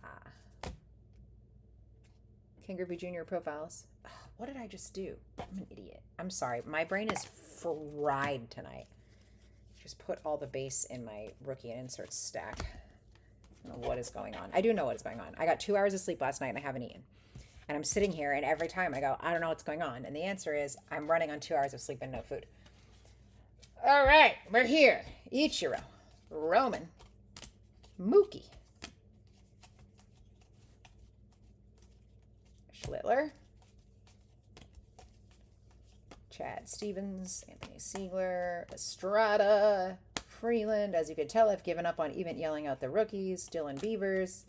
King Griffey Jr. profiles. Ugh, what did I just do? I'm an idiot. I'm sorry. My brain is fried tonight. Just put all the base in my rookie and insert stack. I don't know what is going on. I do know what is going on. I got 2 hours of sleep last night and I haven't eaten. And I'm sitting here and every time I go, I don't know what's going on. And the answer is I'm running on 2 hours of sleep and no food. All right, we're here. Ichiro, Roman, Mookie, Schlittler, Chad Stevens, Anthony Siegler, Estrada, Freeland. As you could tell, I've given up on even yelling out the rookies. Dylan Beavers.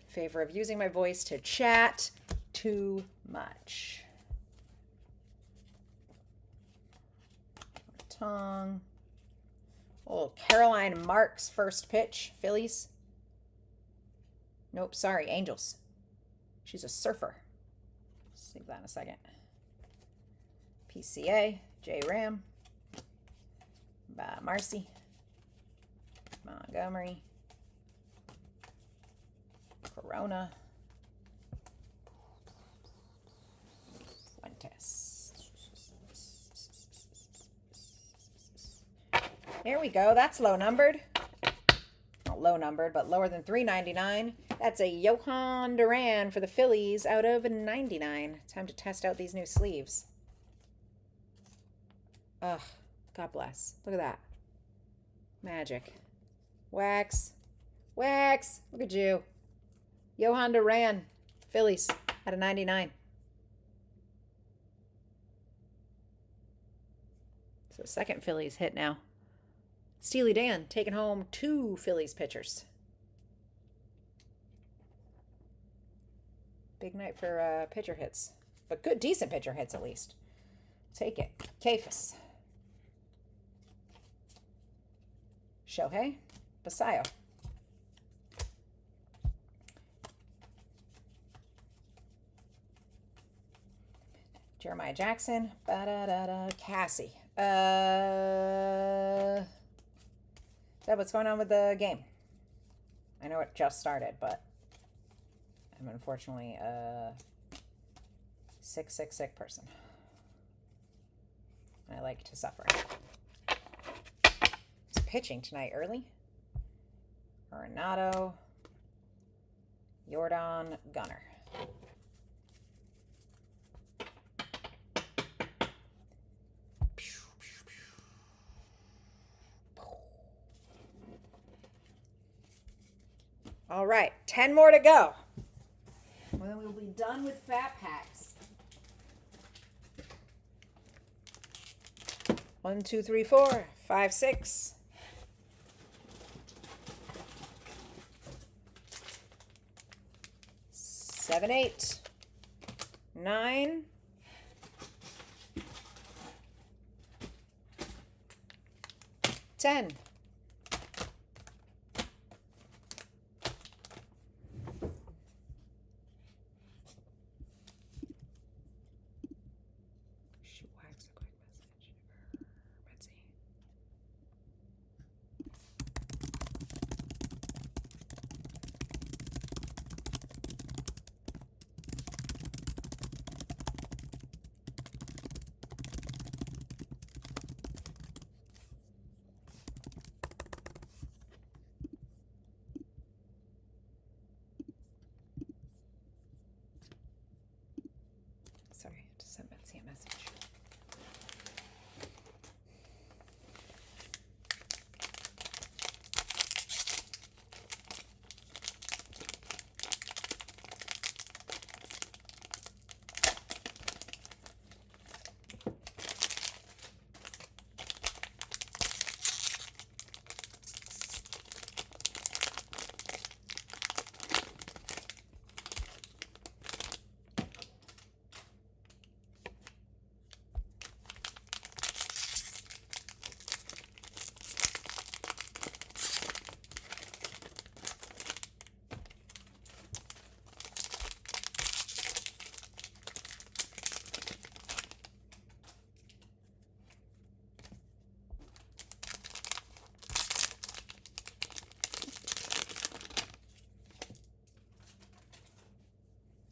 Favor of using my voice to chat too much. Tong. Oh, Caroline Marks first pitch. Phillies. Nope, sorry, Angels. She's a surfer. Save that in a second. PCA. J Ram. Marcy, Montgomery, Corona, Fuentes. There we go. That's low numbered. Not low numbered, but lower than $3.99. That's a Johan Duran for the Phillies out of 99. Time to test out these new sleeves. Ugh. God bless. Look at that. Magic. Wax. Wax. Look at you. Johan Duran. Phillies at a 99. So second Phillies hit now. Steely Dan taking home 2 Phillies pitchers. Big night for pitcher hits. But good, decent pitcher hits at least. Take it. Kafis. Shohei. Basayo. Jeremiah Jackson. Cassie. Is that what's going on with the game? I know it just started, but I'm unfortunately a sick person. I like to suffer. It's pitching tonight early. Arenado. Jordan Gunner. All right, 10 more to go. Well, then we'll be done with fat packs. 1, 2, 3, 4, 5, 6. 7, 8, 9. 10. Sorry, I just sent Betsy a message.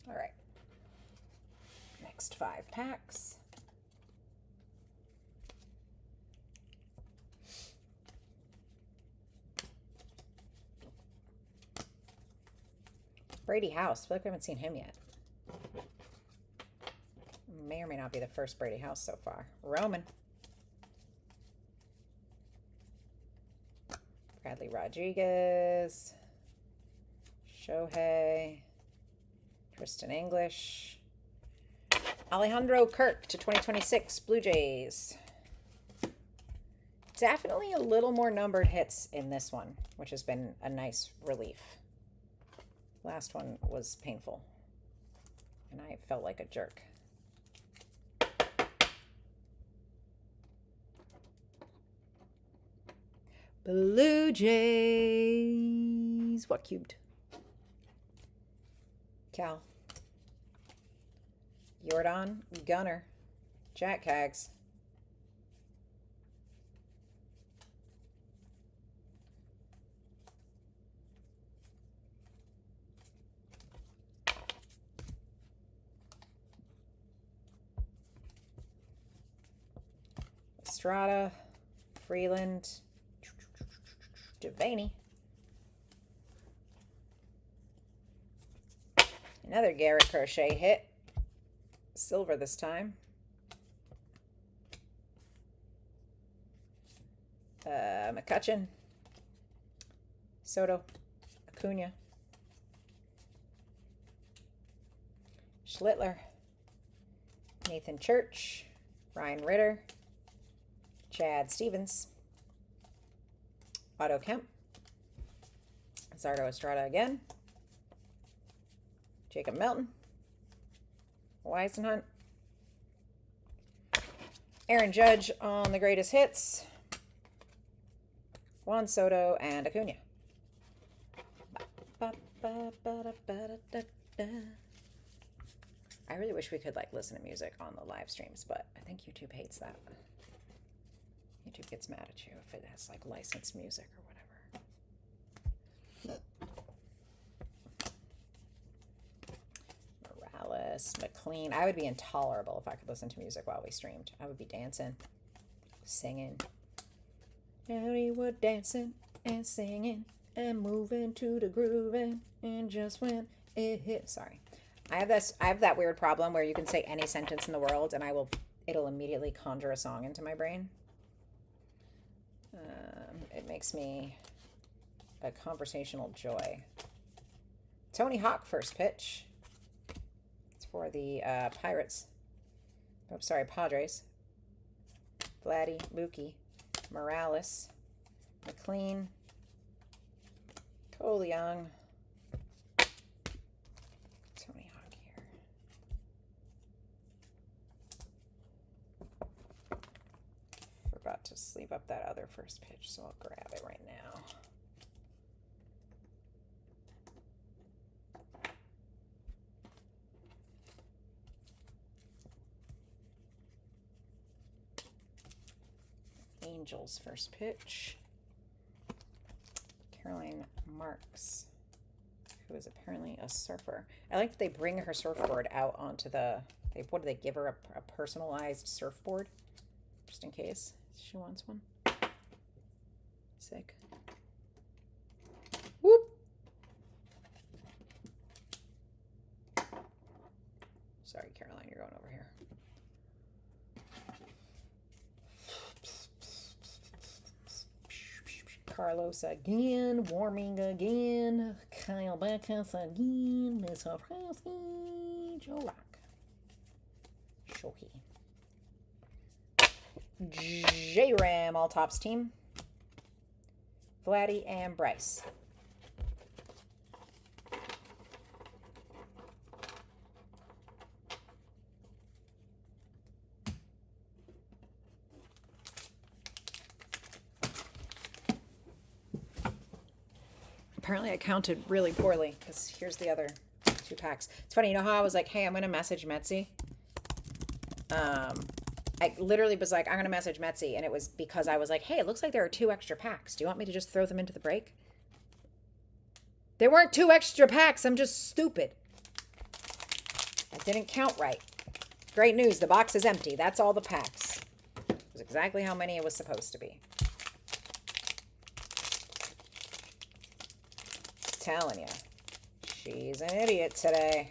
All right. Next 5 packs. Brady House. I feel like we haven't seen him yet. May or may not be the first Brady House so far. Roman. Bradley Rodriguez. Shohei. Tristan English. Alejandro Kirk to 2026 Blue Jays. Definitely a little more numbered hits in this one, which has been a nice relief. Last one was painful, and I felt like a jerk. Blue Jays. What cubed? Cal. Jordan Gunner. Jack Cags. Estrada. Freeland. Devaney. Another Garrett Crochet hit. Silver this time. McCutcheon. Soto. Acuna. Schlittler. Nathan Church. Ryan Ritter. Chad Stevens. Otto Kemp. Zardo Estrada again. Jacob Melton. Weisenhunt. Aaron Judge on the greatest hits. Juan Soto and Acuna. I really wish we could like listen to music on the live streams, but I think YouTube hates that. YouTube gets mad at you if it has like licensed music or whatever. Morales, McLean. I would be intolerable if I could listen to music while we streamed. I would be dancing, singing. And we were dancing and singing and moving to the groove and just when it hit. Sorry. I have that weird problem where you can say any sentence in the world and it'll immediately conjure a song into my brain. It makes me a conversational joy. Tony Hawk first pitch. It's for the Pirates. Oh, sorry, Padres. Vladdy, Mookie, Morales, McLean, Cole Young. Tony Hawk here. Forgot to sleeve up that other first pitch, so I'll grab it right now. Angels first pitch. Caroline Marks, who is apparently a surfer. I like that they bring her surfboard out onto the, what do they give her, a personalized surfboard? Just in case she wants one. Sick. Whoop! Sorry, Caroline, you're going over here. Carlos again, warming again, Kyle Backhouse again, Miss Hoprowski, Joe Rock, Shohei, J-Ram, all tops team, Vladdy and Bryce. Apparently I counted really poorly because here's the other 2 packs. It's funny, you know how I was like, hey, I'm going to message Metzi? I literally was like, I'm going to message Metzi, and it was because I was like, hey, it looks like there are 2 extra packs. Do you want me to just throw them into the break? There weren't 2 extra packs. I'm just stupid. I didn't count right. Great news. The box is empty. That's all the packs. It was exactly how many it was supposed to be. Telling you, she's an idiot today.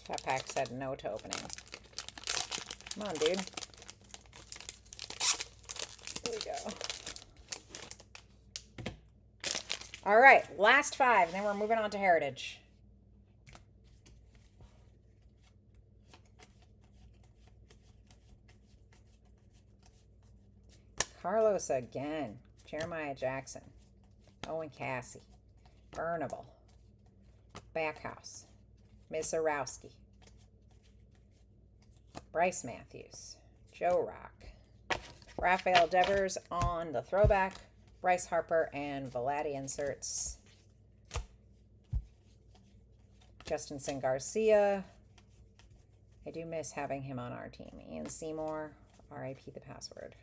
That pack said no to opening. Come on, dude. There we go. All right, last 5, and then we're moving on to Heritage. Carlos again. Jeremiah Jackson. Owen Cassie. Burnable. Backhouse. Miss Orowski. Bryce Matthews. Joe Rock. Rafael Devers on the throwback. Bryce Harper and Vladdy inserts. Justin Sin Garcia. I do miss having him on our team. Ian Seymour. RIP the password.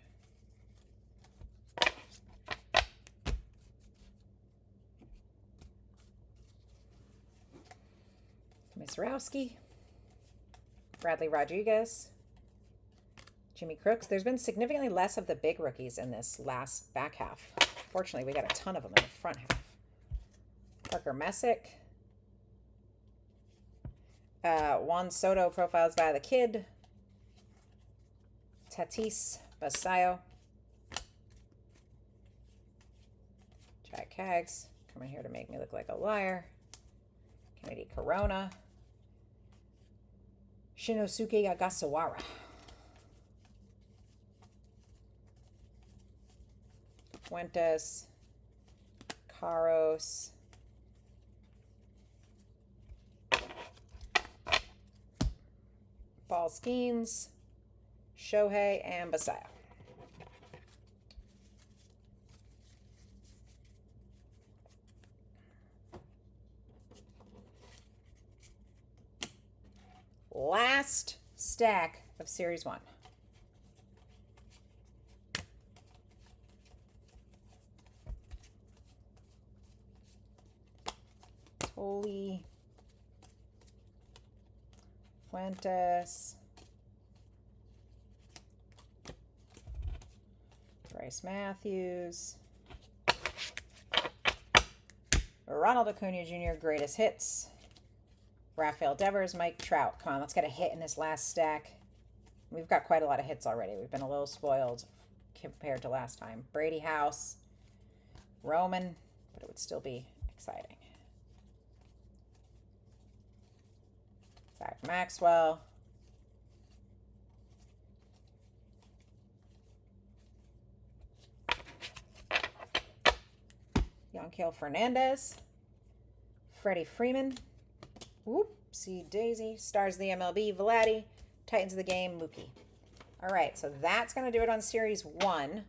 Misrowski, Bradley Rodriguez, Jimmy Crooks. There's been significantly less of the big rookies in this last back half. Fortunately, we got a ton of them in the front half. Parker Messick. Juan Soto profiles by the kid. Tatis Basayo. Jack Cags coming here to make me look like a liar. Kennedy Corona. Shinosuke Agasawara. Fuentes. Caros. Paul Skeens. Shohei and Basayo. Last stack of Series 1. Tolly. Fuentes. Bryce Matthews. Ronald Acuna Jr. Greatest Hits. Rafael Devers, Mike Trout. Come on, let's get a hit in this last stack. We've got quite a lot of hits already. We've been a little spoiled compared to last time. Brady House. Roman, but it would still be exciting. Zach Maxwell. Yanquiel Fernandez. Freddie Freeman. Whoopsie daisy. Stars of the MLB. Vladdy. Titans of the Game. Mookie. All right, so that's going to do it on Series 1.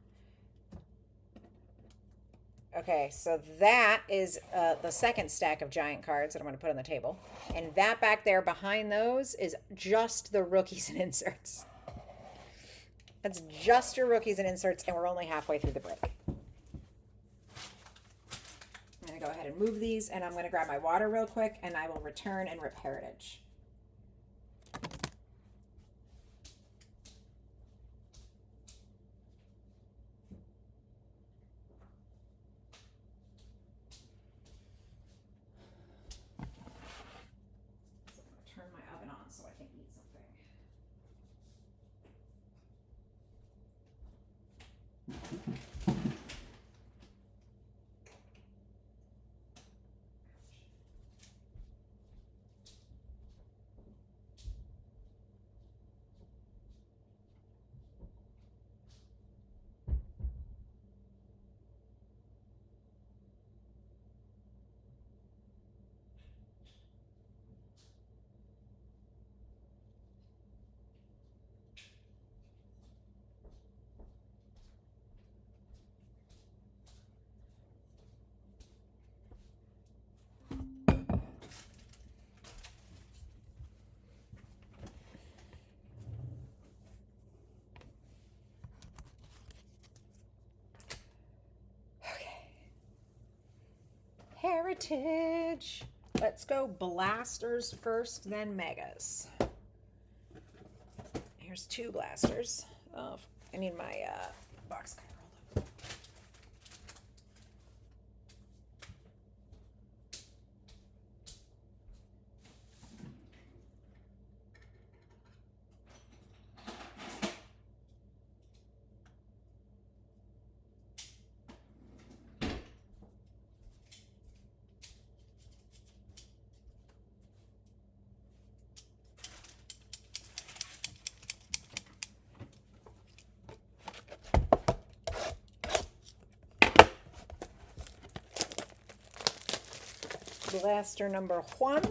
Okay, so that is the second stack of giant cards that I'm going to put on the table. And that back there behind those is just the rookies and inserts. That's just your rookies and inserts, and we're only halfway through the break. I'm going to go ahead and move these, and I'm going to grab my water real quick, and I will return and rip Heritage. Heritage. Let's go blasters first, then megas. Here's 2 blasters. Oh, I need my box cutter rolled up. Blaster number 1.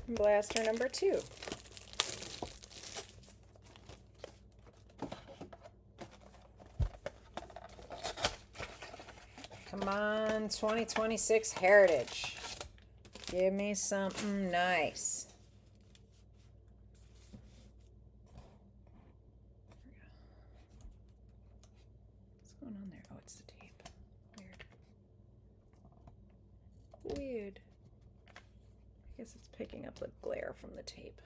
Blaster number 2. Come on, 2026 Heritage. Give me something nice. What's going on there? Oh, it's the tape. Weird. guess it's picking up the glare from the tape.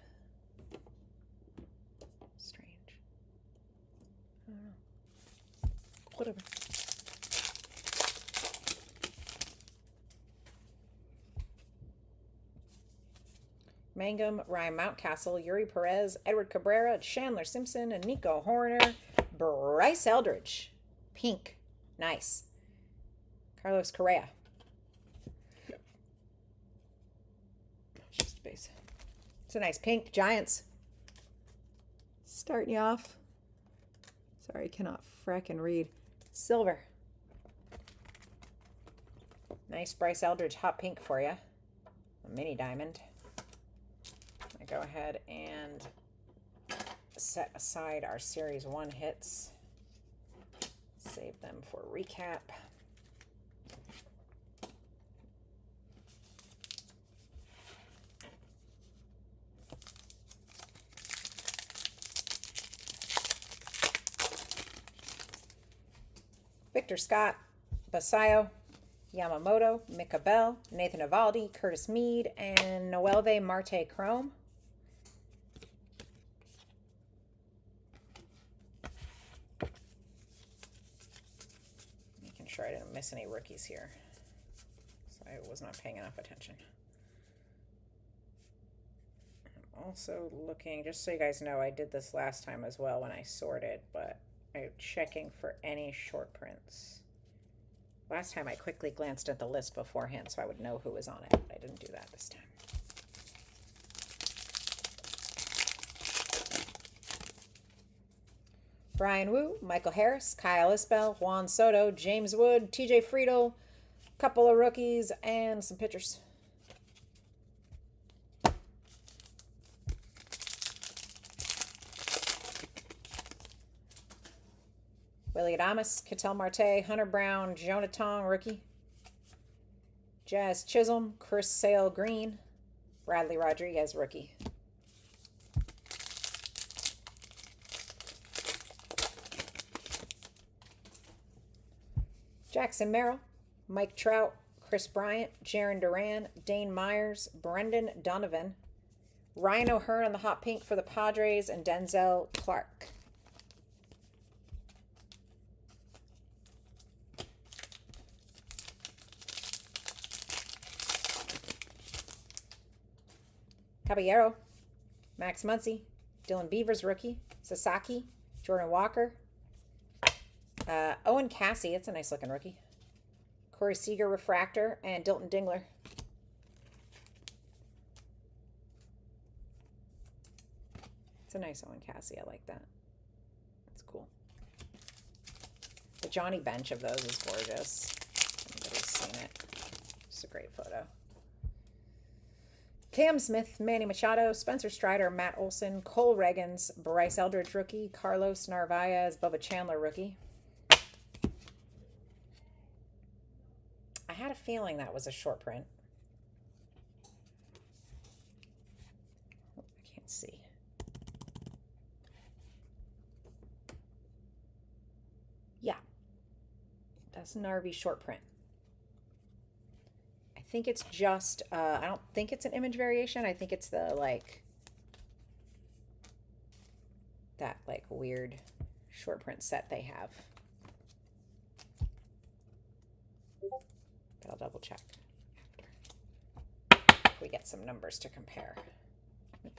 Strange. I don't know. Whatever. Mangum, Ryan Mountcastle, Yuri Perez, Edward Cabrera, Chandler Simpson, and Nico Horner. Bryce Eldridge. Pink. Nice. Carlos Correa. Yep. It's just base. It's a nice pink. Giants. Starting you off. Sorry, I cannot frickin' read. Silver. Nice Bryce Eldridge hot pink for you. A mini diamond. I go ahead and set aside our Series 1 hits. Save them for recap. Victor Scott, Basayo, Yamamoto, Mika Bell, Nathan Eovaldi, Curtis Mead, and Noelve Marte Chrome. Making sure I didn't miss any rookies here. So I was not paying enough attention. I'm also looking, just so you guys know, I did this last time as well when I sorted, but I'm checking for any short prints. Last time I quickly glanced at the list beforehand so I would know who was on it, but I didn't do that this time. Brian Wu, Michael Harris, Kyle Isbell, Juan Soto, James Wood, TJ Friedel, couple of rookies, and some pitchers. Willie Adames, Ketel Marte, Hunter Brown, Jonah Tong, rookie. Jazz Chisholm, Chris Sale Green, Bradley Rodriguez, rookie. Jackson Merrill, Mike Trout, Chris Bryant, Jaron Duran, Dane Myers, Brendan Donovan, Ryan O'Hearn on the hot pink for the Padres, and Denzel Clark. Caballero, Max Muncy, Dylan Beavers, rookie, Sasaki, Jordan Walker, Owen Cassie, it's a nice looking rookie, Corey Seager, refractor, and Dilton Dingler. It's a nice Owen Cassie, I like that. That's cool. The Johnny bench of those is gorgeous. Everybody's seen it. It's a great photo. Cam Smith, Manny Machado, Spencer Strider, Matt Olson, Cole Reagans, Bryce Eldridge, rookie, Carlos Narvaez, Bubba Chandler, rookie. I had a feeling that was a short print. I can't see. Yeah, that's an RV short print. I think it's just, I don't think it's an image variation. I think it's the, like, that, like, weird short print set they have. But I'll double check after. If we get some numbers to compare. Let me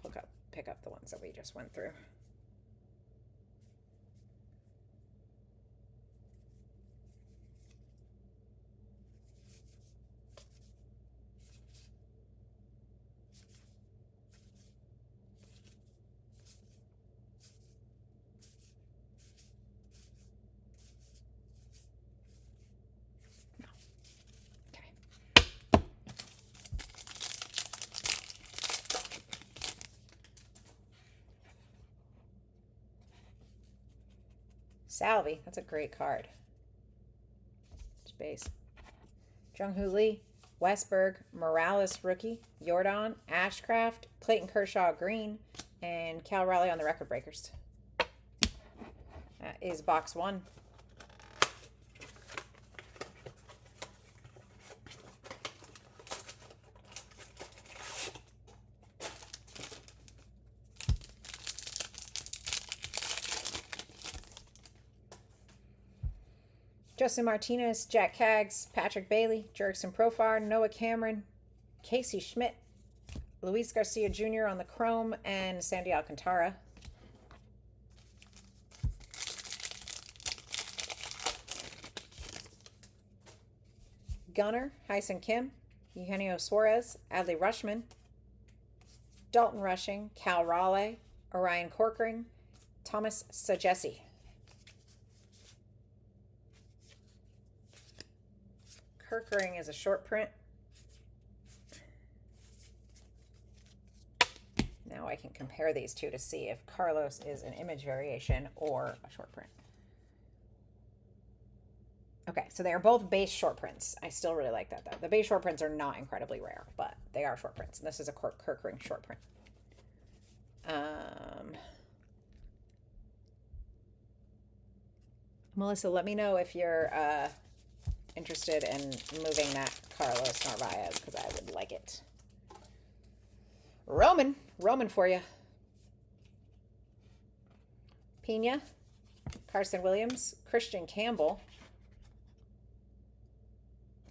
pick up the ones that we just went through. Salvi, that's a great card. Space. Jung-Hoo Lee, Westberg, Morales, rookie, Jordan, Ashcraft, Clayton Kershaw, green, and Cal Raleigh on the record breakers. That is box 1. Justin Martinez, Jack Kaggs, Patrick Bailey, Jerickson Profar, Noah Cameron, Casey Schmidt, Luis Garcia Jr. on the chrome, and Sandy Alcantara. Gunner, Hyson Kim, Eugenio Suarez, Adley Rushman, Dalton Rushing, Cal Raleigh, Orion Corkring, Thomas Sajesi. Corkring is a short print. Now I can compare these two to see if Carlos is an image variation or a short print. Okay, so they are both base short prints. I still really like that, though. The base short prints are not incredibly rare, but they are short prints. And this is a Corkring short print. Melissa, let me know if you're interested in moving that Carlos Narvaez, because I would like it. Roman for you. Pena, Carson Williams, Christian Campbell.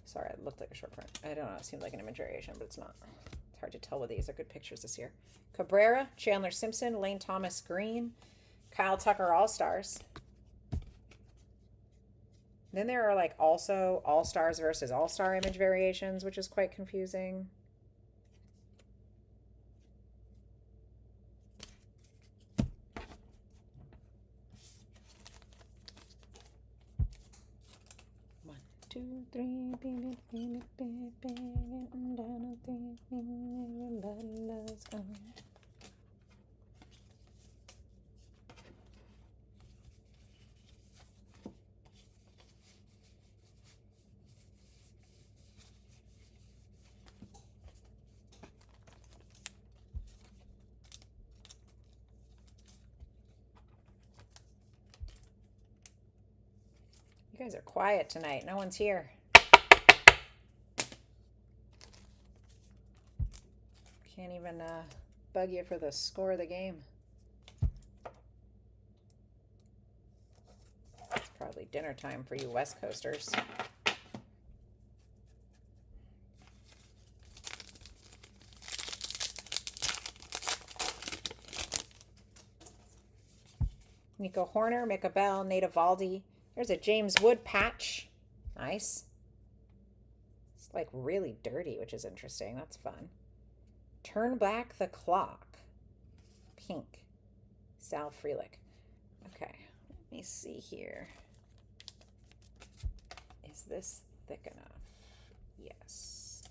Sorry, it looked like a short print. I don't know. It seemed like an image variation, but it's not. It's hard to tell with these. They're good pictures this year. Cabrera, Chandler Simpson, Lane Thomas Green, Kyle Tucker All-Stars. Then there are like also All-Stars versus All-Star image variations, which is quite confusing. Two, three, baby, baby, baby, getting down on three, everybody loves going. You guys are quiet tonight. No one's here. Can't even bug you for the score of the game. It's probably dinner time for you West Coasters. Nico Horner, Micah Bell, Nate Eovaldi. There's a James Wood patch. Nice. It's like really dirty, which is interesting. That's fun. Turn Back the Clock. Pink. Sal Frelick. Okay, let me see here. Is this thick enough? Yes.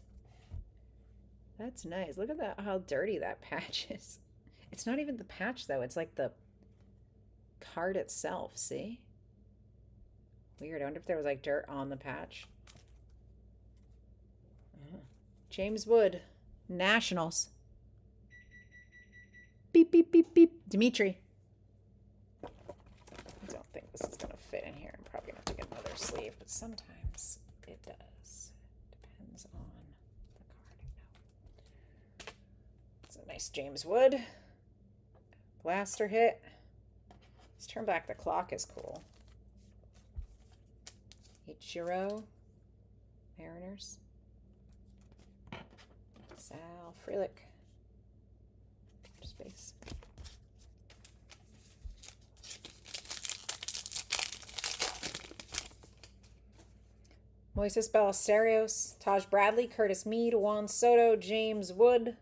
That's nice. Look at that, how dirty that patch is. It's not even the patch, though. It's like the card itself, see? Weird. I wonder if there was like dirt on the patch. James Wood, Nationals. Beep, beep, beep, beep. Dimitri. I don't think this is going to fit in here. I'm probably going to have to get another sleeve, but sometimes it does. Depends on the card. It's a nice James Wood. Blaster hit. Let's turn back the clock is cool. Ichiro, Mariners. Sal Frelick. Space. Moises Ballesteros, Taj Bradley, Curtis Mead, Juan Soto, James Wood,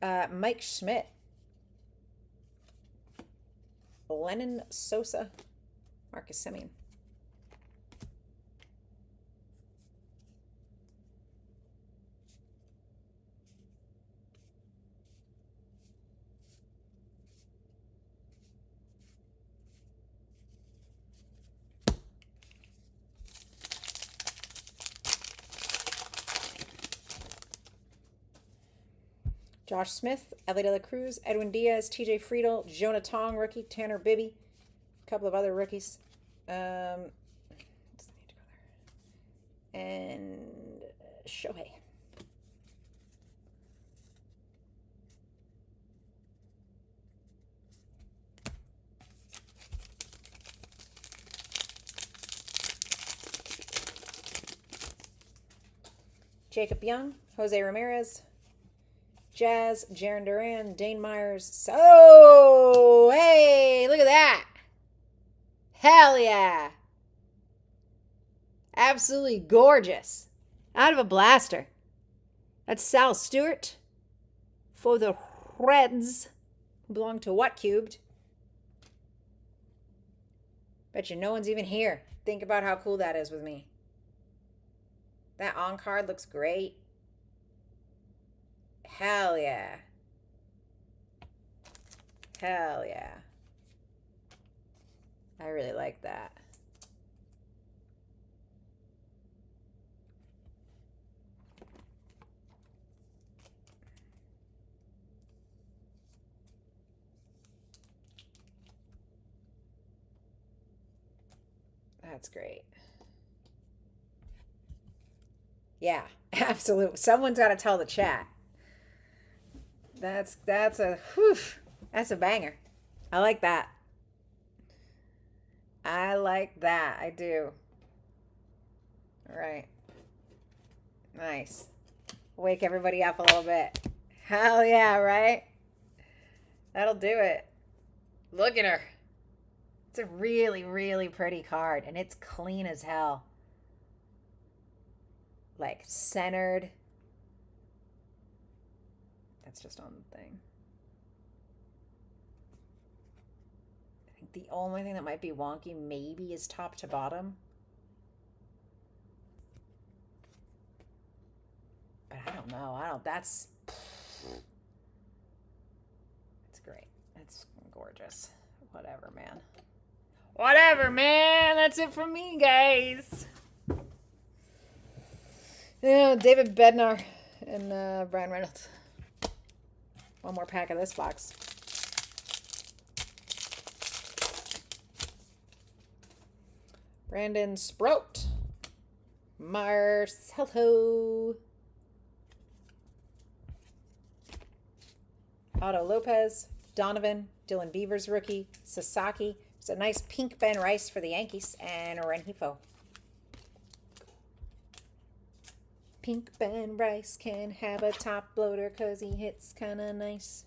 Mike Schmidt, Lennon Sosa, Marcus Semien. Josh Smith, Ellie De La Cruz, Edwin Diaz, TJ Friedel, Jonah Tong, rookie, Tanner Bibby, a couple of other rookies. And Shohei. Jacob Young, Jose Ramirez, Jazz, Jaron Duran, Dane Myers. So, hey, look at that. Hell yeah. Absolutely gorgeous. Out of a blaster. That's Sal Stewart for the Reds, who belong to What Cubed. Bet you no one's even here. Think about how cool that is with me. That on card looks great. Hell yeah. Hell yeah. I really like that. That's great. Yeah, absolutely. Someone's got to tell the chat. That's a whew, that's a banger. I like that. I like that. I do. All right. Nice. Wake everybody up a little bit. Hell yeah, right? That'll do it. Look at her. It's a really, really pretty card, and it's clean as hell. Like, centered. That's just on the thing. I think the only thing that might be wonky maybe is top to bottom. But I don't know. That's great. That's gorgeous. Whatever, man. Whatever, man. That's it from me, guys. Yeah, David Bednar and Brian Reynolds. One more pack of this box. Brandon Sprout. Marcelo. Otto Lopez. Donovan. Dylan Beavers rookie. Sasaki. It's a nice pink Ben Rice for the Yankees. And Renhefo. Pink Ben Rice can have a top loader because he hits kind of nice.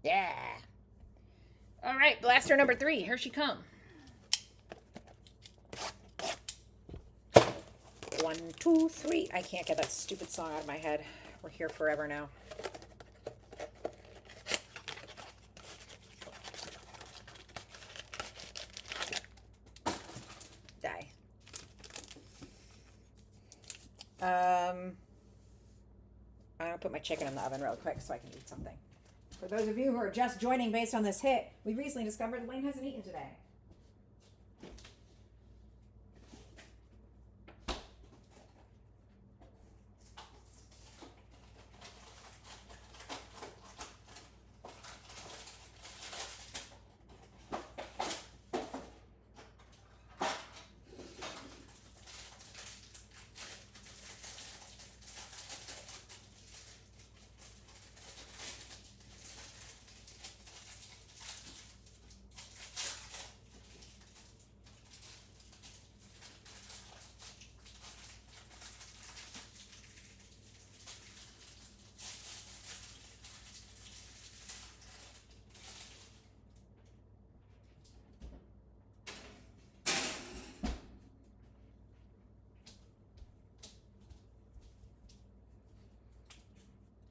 Yeah. All right, blaster number 3. Here she come. 1, 2, 3. I can't get that stupid song out of my head. We're here forever now. Die. I'm gonna put my chicken in the oven real quick so I can eat something. For those of you who are just joining based on this hit, we recently discovered Lane hasn't eaten today.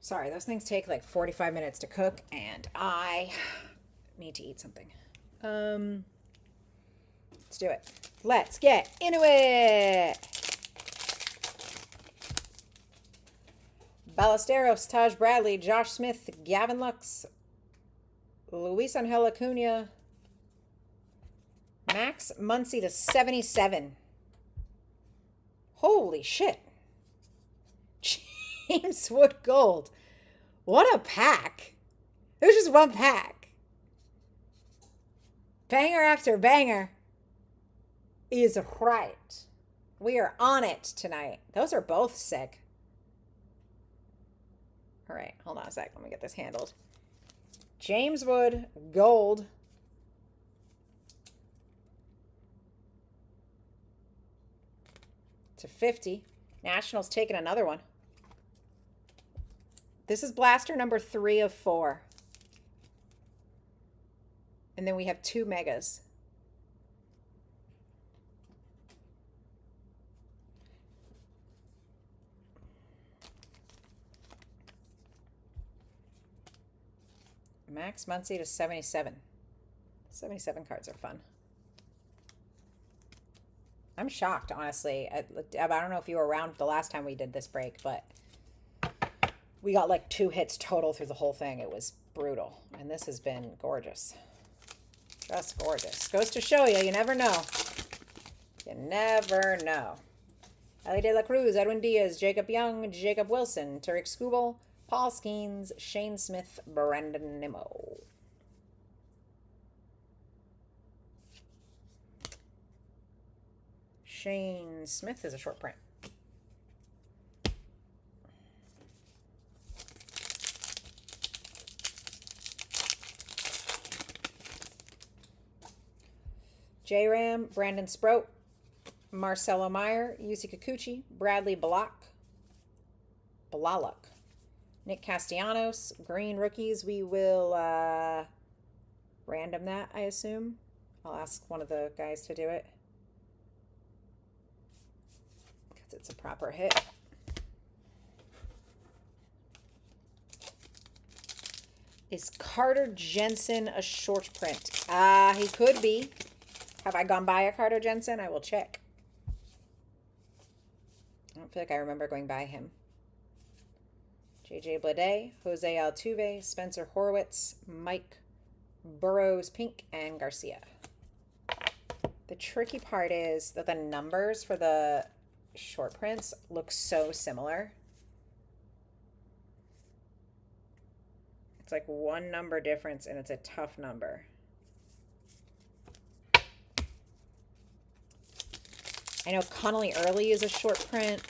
Sorry, those things take like 45 minutes to cook, and I need to eat something. Let's do it. Let's get into it. Ballesteros, Taj Bradley, Josh Smith, Gavin Lux, Luis Angel Acuna, Max Muncy to 77. Holy shit. James Wood Gold. What a pack. It was just one pack. Banger after banger is right. We are on it tonight. Those are both sick. All right, hold on a sec. Let me get this handled. James Wood Gold. to 50. Nationals taking another one. This is blaster number 3 of 4. And then we have 2 megas. Max Muncy to 77. 77 cards are fun. I'm shocked, honestly. I don't know if you were around the last time we did this break, but we got like 2 hits total through the whole thing. It was brutal. And this has been gorgeous. Just gorgeous. Goes to show you, you never know. You never know. Ellie De La Cruz, Edwin Diaz, Jacob Young, Jacob Wilson, Tarek Skubal, Paul Skeens, Shane Smith, Brandon Nimmo. Shane Smith is a short print. J-Ram, Brandon Sprout, Marcelo Meyer, Yusi Kikuchi, Bradley Balak, Nick Castellanos, green rookies. We will random that, I assume. I'll ask one of the guys to do it because it's a proper hit. Is Carter Jensen a short print? He could be. Have I gone by a Carter Jensen? I will check. I don't feel like I remember going by him. JJ Blade, Jose Altuve, Spencer Horwitz, Mike Burrows Pink, and Garcia. The tricky part is that the numbers for the short prints look so similar. It's like 1 number difference, and it's a tough number. I know Connolly Early is a short print.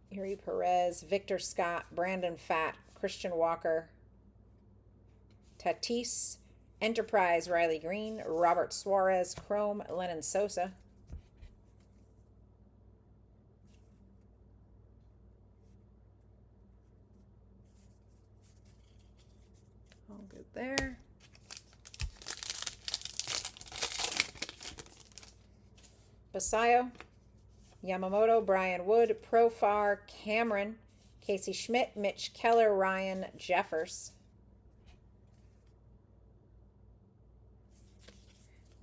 Yuri Perez, Victor Scott, Brandon Fatt, Christian Walker, Tatis, Enterprise, Riley Green, Robert Suarez, Chrome, Lennon Sosa. All good there. Basayo, Yamamoto, Brian Wood, Profar, Cameron, Casey Schmidt, Mitch Keller, Ryan Jeffers.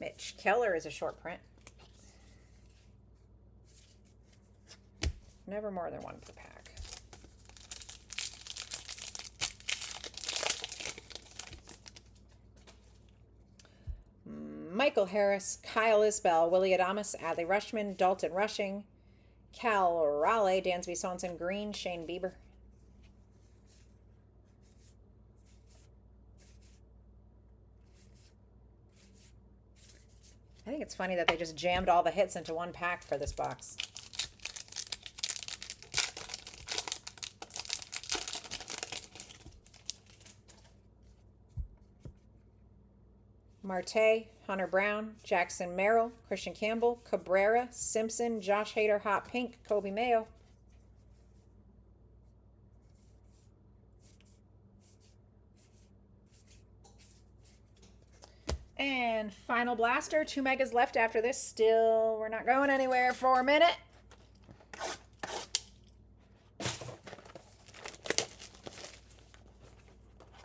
Mitch Keller is a short print. Never more than 1 per pack. Michael Harris, Kyle Isbell, Willie Adames, Adley Rushman, Dalton Rushing, Cal Raleigh, Dansby Swanson, Green, Shane Bieber. I think it's funny that they just jammed all the hits into 1 pack for this box. Marte, Hunter Brown, Jackson Merrill, Christian Campbell, Cabrera, Simpson, Josh Hader, Hot Pink, Kobe Mayo. And final blaster, 2 megas left after this. Still, we're not going anywhere for a minute.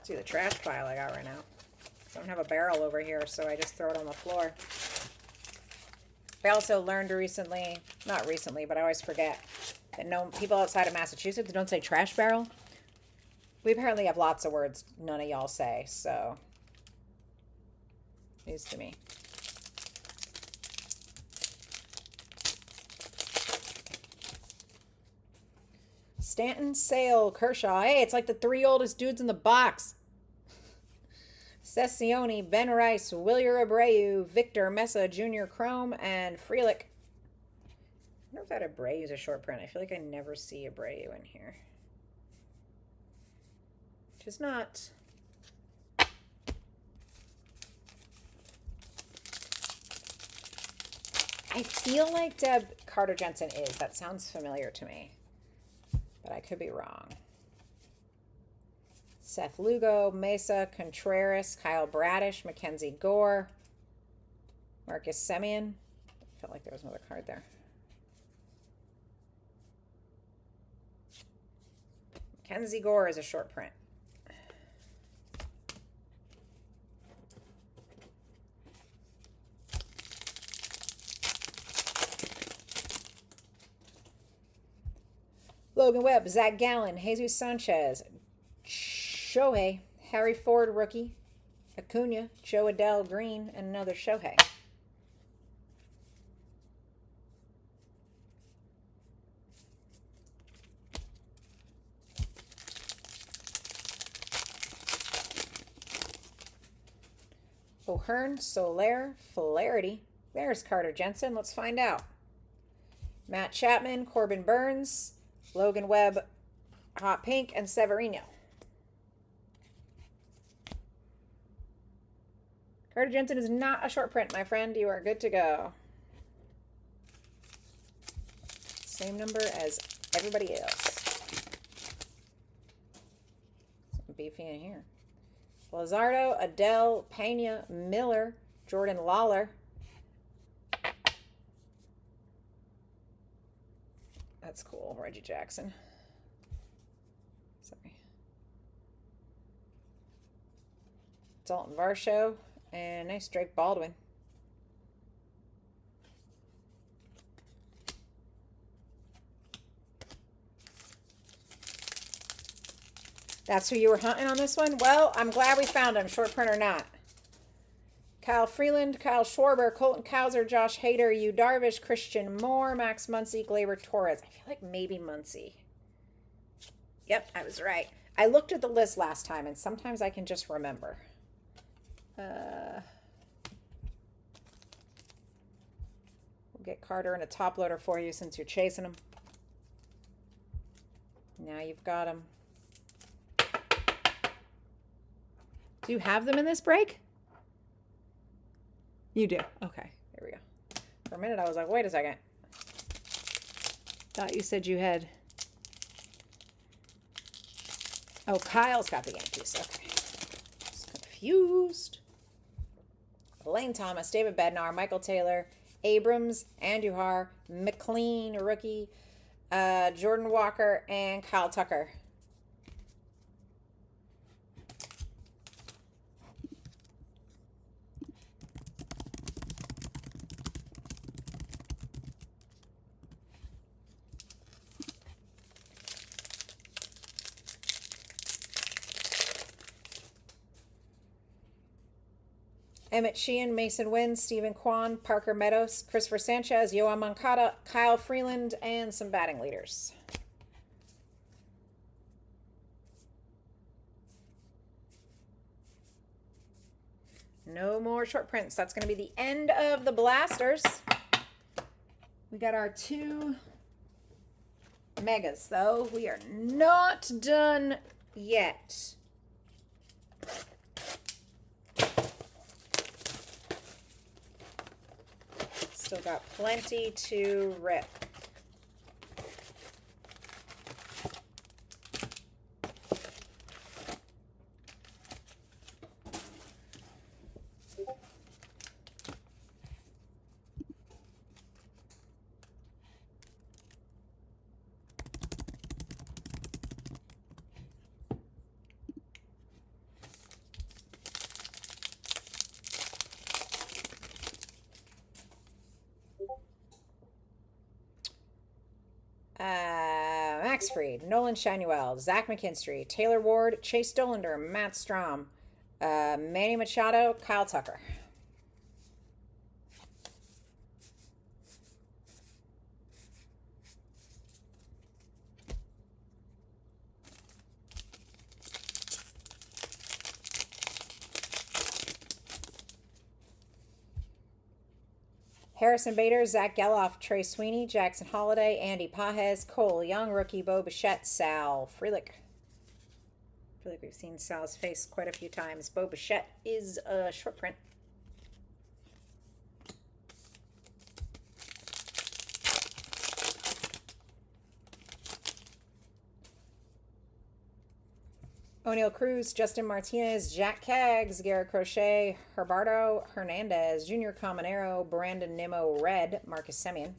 See the trash pile I got right now. I don't have a barrel over here, so I just throw it on the floor. I also learned recently, not recently, but I always forget, that no people outside of Massachusetts don't say trash barrel. We apparently have lots of words none of y'all say, so news to me. Stanton, Sale, Kershaw. Hey, it's like the 3 oldest dudes in the box. Sessione, Ben Rice, Wilyer Abreu, Victor Mesa Jr. Chrome, and Frelick. I wonder if that Abreu is a short print. I feel like I never see Abreu in here. Which is not. I feel like Deb Carter Jensen is. That sounds familiar to me, but I could be wrong. Seth Lugo, Mesa, Contreras, Kyle Bradish, Mackenzie Gore, Marcus Semien. I felt like there was another card there. Mackenzie Gore is a short print. Logan Webb, Zach Gallen, Jesus Sanchez, Shohei, Harry Ford rookie, Acuna, Joe Adele Green, and another Shohei. O'Hearn, Soler, Flaherty. There's Carter Jensen. Let's find out. Matt Chapman, Corbin Burns, Logan Webb, Hot Pink, and Severino. Carter Jensen is not a short print, my friend. You are good to go. Same number as everybody else. Something beefy in here. Lazardo, Adele, Pena, Miller, Jordan Lawler. That's cool. Reggie Jackson. Sorry. Dalton Varsho. And nice Drake Baldwin. That's who you were hunting on this one? Well, I'm glad we found him, short print or not. Kyle Freeland, Kyle Schwarber, Colton Cowser, Josh Hader, Yu Darvish, Christian Moore, Max Muncy, Gleyber Torres. I feel like maybe Muncy. Yep, I was right. I looked at the list last time, and sometimes I can just remember. We'll get Carter in a top loader for you since you're chasing him. Now you've got him. Do you have them in this break? You do. Okay, here we go. For a minute, I was like, wait a second. Thought you said you had... Oh, Kyle's got the Yankees. Okay. Just confused. Lane Thomas, David Bednar, Michael Taylor, Abrams, Andujar, McLean, rookie, Jordan Walker, and Kyle Tucker. Emmett Sheehan, Mason Wynn, Stephen Kwan, Parker Meadows, Christopher Sanchez, Yoan Moncada, Kyle Freeland, and some batting leaders. No more short prints. That's going to be the end of the blasters. We got our 2 megas, though. We are not done yet. Still got plenty to rip. Max Fried, Nolan Shanuel, Zach McKinstry, Taylor Ward, Chase Dollander, Matt Strom, Manny Machado, Kyle Tucker. Harrison Bader, Zach Geloff, Trey Sweeney, Jackson Holiday, Andy Pajes, Cole Young, rookie Bo Bichette, Sal Frelick. I feel like we've seen Sal's face quite a few times. Bo Bichette is a short print. O'Neill Cruz, Justin Martinez, Jack Kaggs, Garrett Crochet, Herbardo Hernandez, Junior Caminero, Brandon Nimmo, Red, Marcus Semien.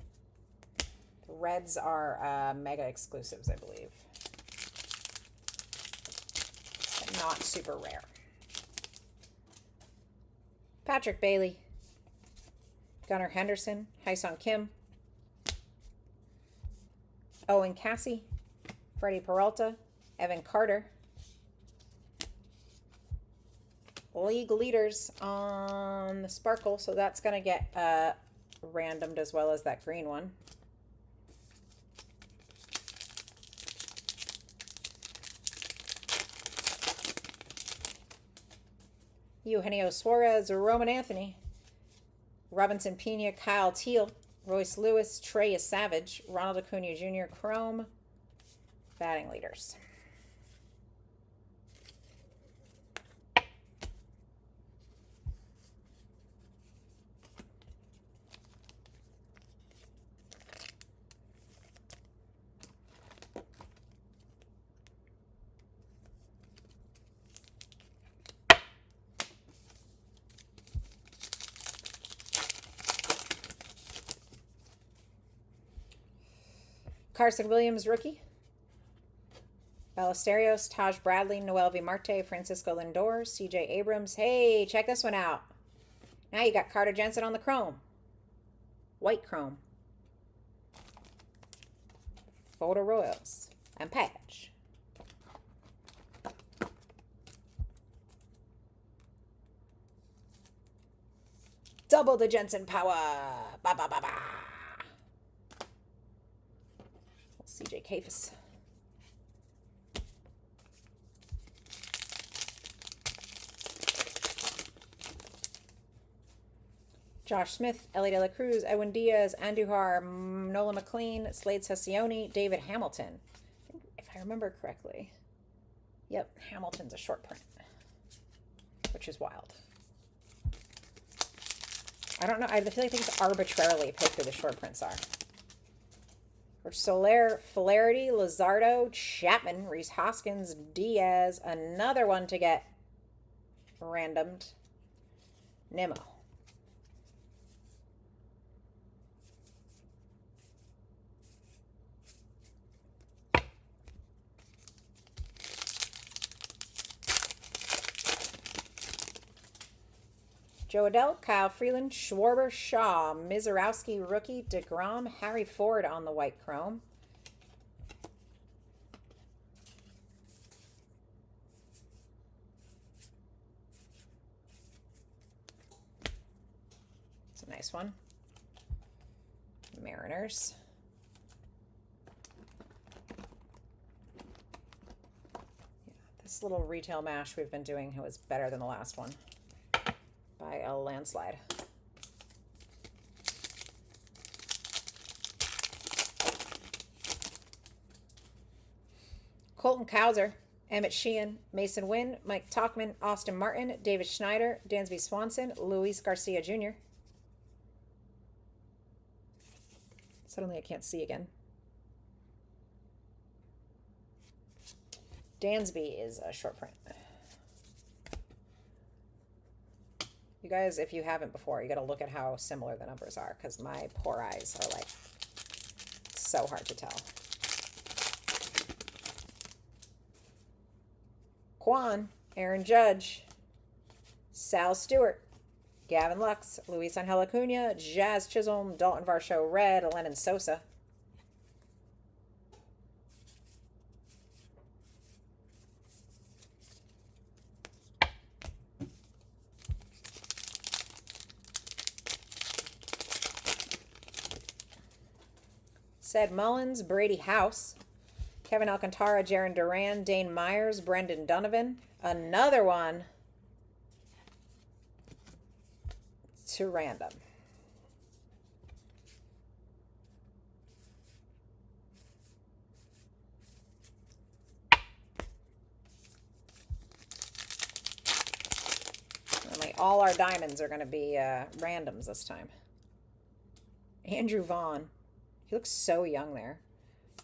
The Reds are mega exclusives, I believe. But not super rare. Patrick Bailey, Gunnar Henderson, Hyesung Kim, Owen Cassie, Freddie Peralta, Evan Carter. League leaders on the Sparkle, so that's going to get randomed as well as that green one. Eugenio Suarez, Roman Anthony, Robinson Pena, Kyle Teal, Royce Lewis, Trey Savage, Ronald Acuna Jr., Chrome, batting leaders. Carson Williams, rookie. Ballesteros, Taj Bradley, Noel V. Marte, Francisco Lindor, CJ Abrams. Hey, check this one out. Now you got Carter Jensen on the chrome. White chrome. Photo Royals and patch. Double the Jensen power. Ba ba ba ba. CJ Kafis. Josh Smith, Ellie De La Cruz, Edwin Diaz, Andujar, Nolan McLean, Slade Sessione, David Hamilton. If I remember correctly. Yep, Hamilton's a short print, which is wild. I don't know. I feel like things arbitrarily pick who the short prints are. Soler, Flaherty, Luzardo, Chapman, Reese Hoskins, Diaz. Another one to get randomed. Nimmo. Joe Adell, Kyle Freeland, Schwarber, Shaw, Mizorowski, rookie, DeGrom, Harry Ford on the white chrome. It's a nice one. Mariners. Yeah, this little retail mash we've been doing was better than the last one. By a landslide. Colton Cowser, Emmett Sheehan, Mason Wynn, Mike Tauchman, Austin Martin, David Schneider, Dansby Swanson, Luis Garcia Jr. Suddenly I can't see again. Dansby is a short print. You guys, if you haven't before, you got to look at how similar the numbers are because my poor eyes are like so hard to tell. Quan, Aaron Judge, Sal Stewart, Gavin Lux, Luis Angel Acuna, Jazz Chisholm, Dalton Varsho Red, Lennon Sosa. Ced Mullins, Brady House, Kevin Alcantara, Jaron Duran, Dane Myers, Brendan Donovan. Another one to random. Only all our diamonds are going to be randoms this time. Andrew Vaughn. He looks so young there.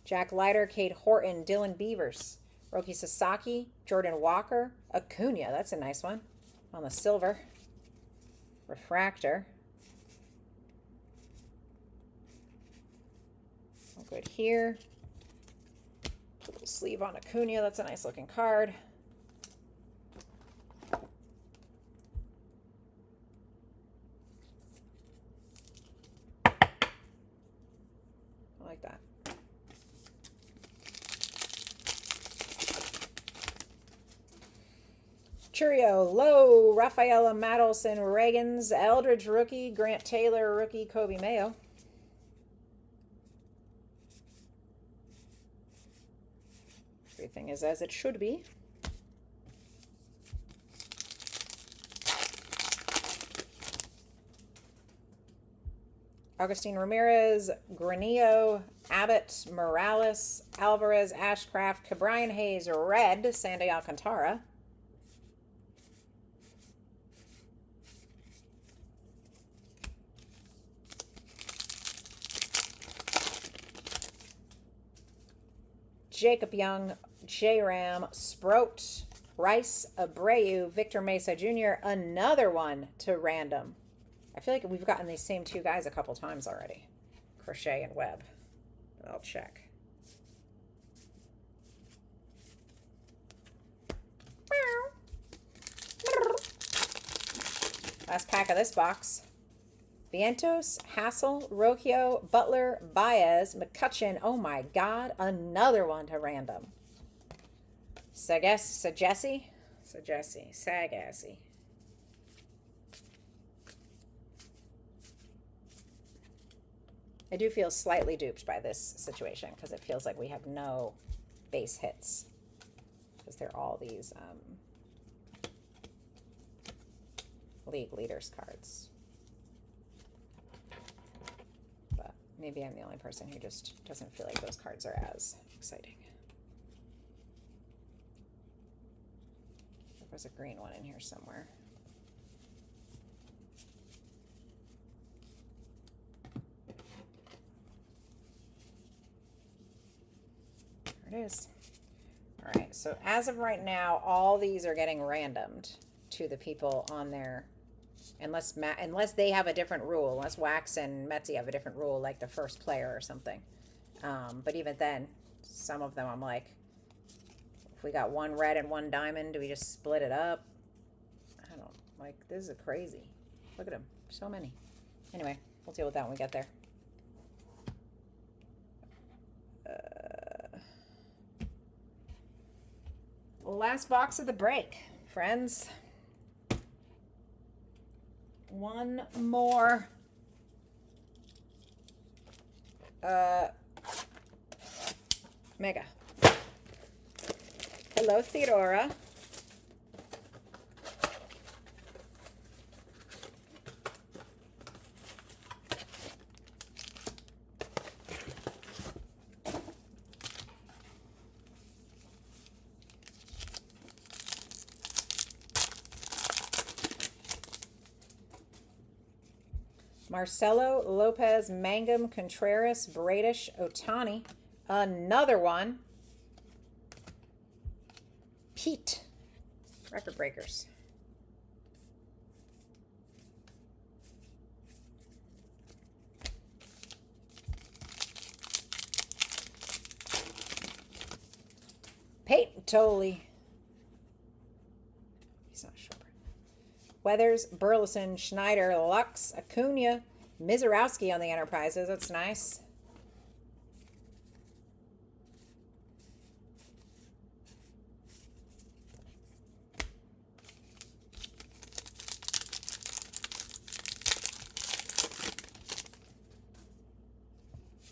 Jack Leiter, Cade Horton, Dylan Beavers, Roki Sasaki, Jordan Walker, Acuna. That's a nice one. On the silver. Refractor. All good here. Little sleeve on Acuna. That's a nice looking card. I like that. Churio, Low, Rafaela Madelson, Reagans, Eldridge rookie, Grant Taylor rookie, Kobe Mayo. Everything is as it should be. Augustine Ramirez, Granillo, Abbott, Morales, Alvarez, Ashcraft, Cabrian Hayes, red, Sandy Alcantara. Jacob Young, J-Ram, Sproat, Rice, Abreu, Victor Mesa Jr., another one to random. I feel like we've gotten these same two guys a couple times already. Crochet and Webb. But I'll check. Last pack of this box. Vientos, Hassel, Rocchio, Butler, Baez, McCutcheon. Oh my God, another one to random. Sagassi. I do feel slightly duped by this situation because it feels like we have no base hits because they're all these league leaders cards. But maybe I'm the only person who just doesn't feel like those cards are as exciting. There was a green one in here somewhere. There it is. All right, so as of right now, all these are getting randomed to the people on there, unless they have a different rule, unless Wax and Metzi have a different rule, like the first player or something. But even then, some of them I'm like, if we got one red and one diamond, do we just split it up? I don't, like, this is crazy. Look at them, so many. Anyway, we'll deal with that when we get there. Last box of the break, friends. One more mega. Hello, Theodora. Marcelo, Lopez, Mangum, Contreras, Bradish, Otani. Another one. Pete. Record breakers. Peyton Tolley. He's not sure. Weathers, Burleson, Schneider, Lux, Acuna, Mizorowski on the Enterprises. That's nice.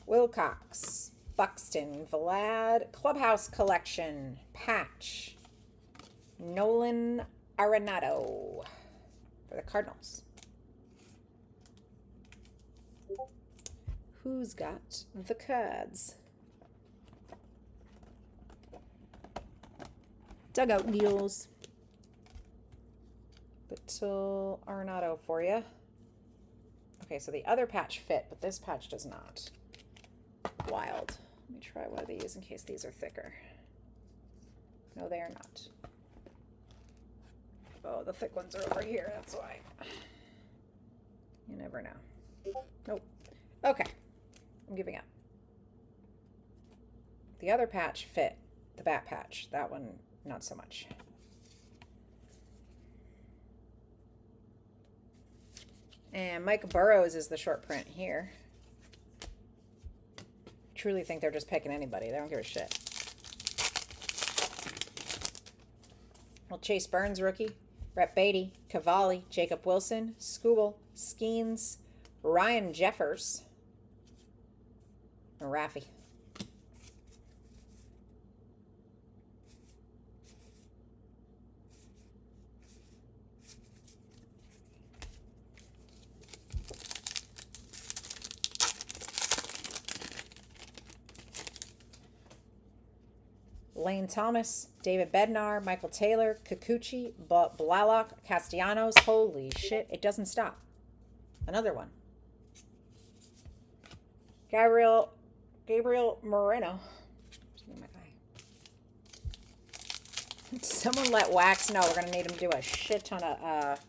Wilcox, Buxton, Vlad, Clubhouse Collection, Patch, Nolan Arenado for the Cardinals. Who's got the cards? Dugout deals. Little Arenado for you. Okay, so the other patch fit, but this patch does not. Wild. Let me try one of these in case these are thicker. No, they are not. Oh, the thick ones are over here. That's why. You never know. Nope. Okay. I'm giving up. The other patch fit. The bat patch. That one, not so much. And Mike Burrows is the short print here. Truly think they're just picking anybody. They don't give a shit. Well, Chase Burns, rookie. Rhett Beatty, Cavalli, Jacob Wilson, Skubal, Skeens, Ryan Jeffers, and Raffy. Lane Thomas, David Bednar, Michael Taylor, Kikuchi, Blalock, Castellanos. Holy shit, it doesn't stop. Another one. Gabriel Moreno. Someone let Wax know we're going to need him to do a shit ton of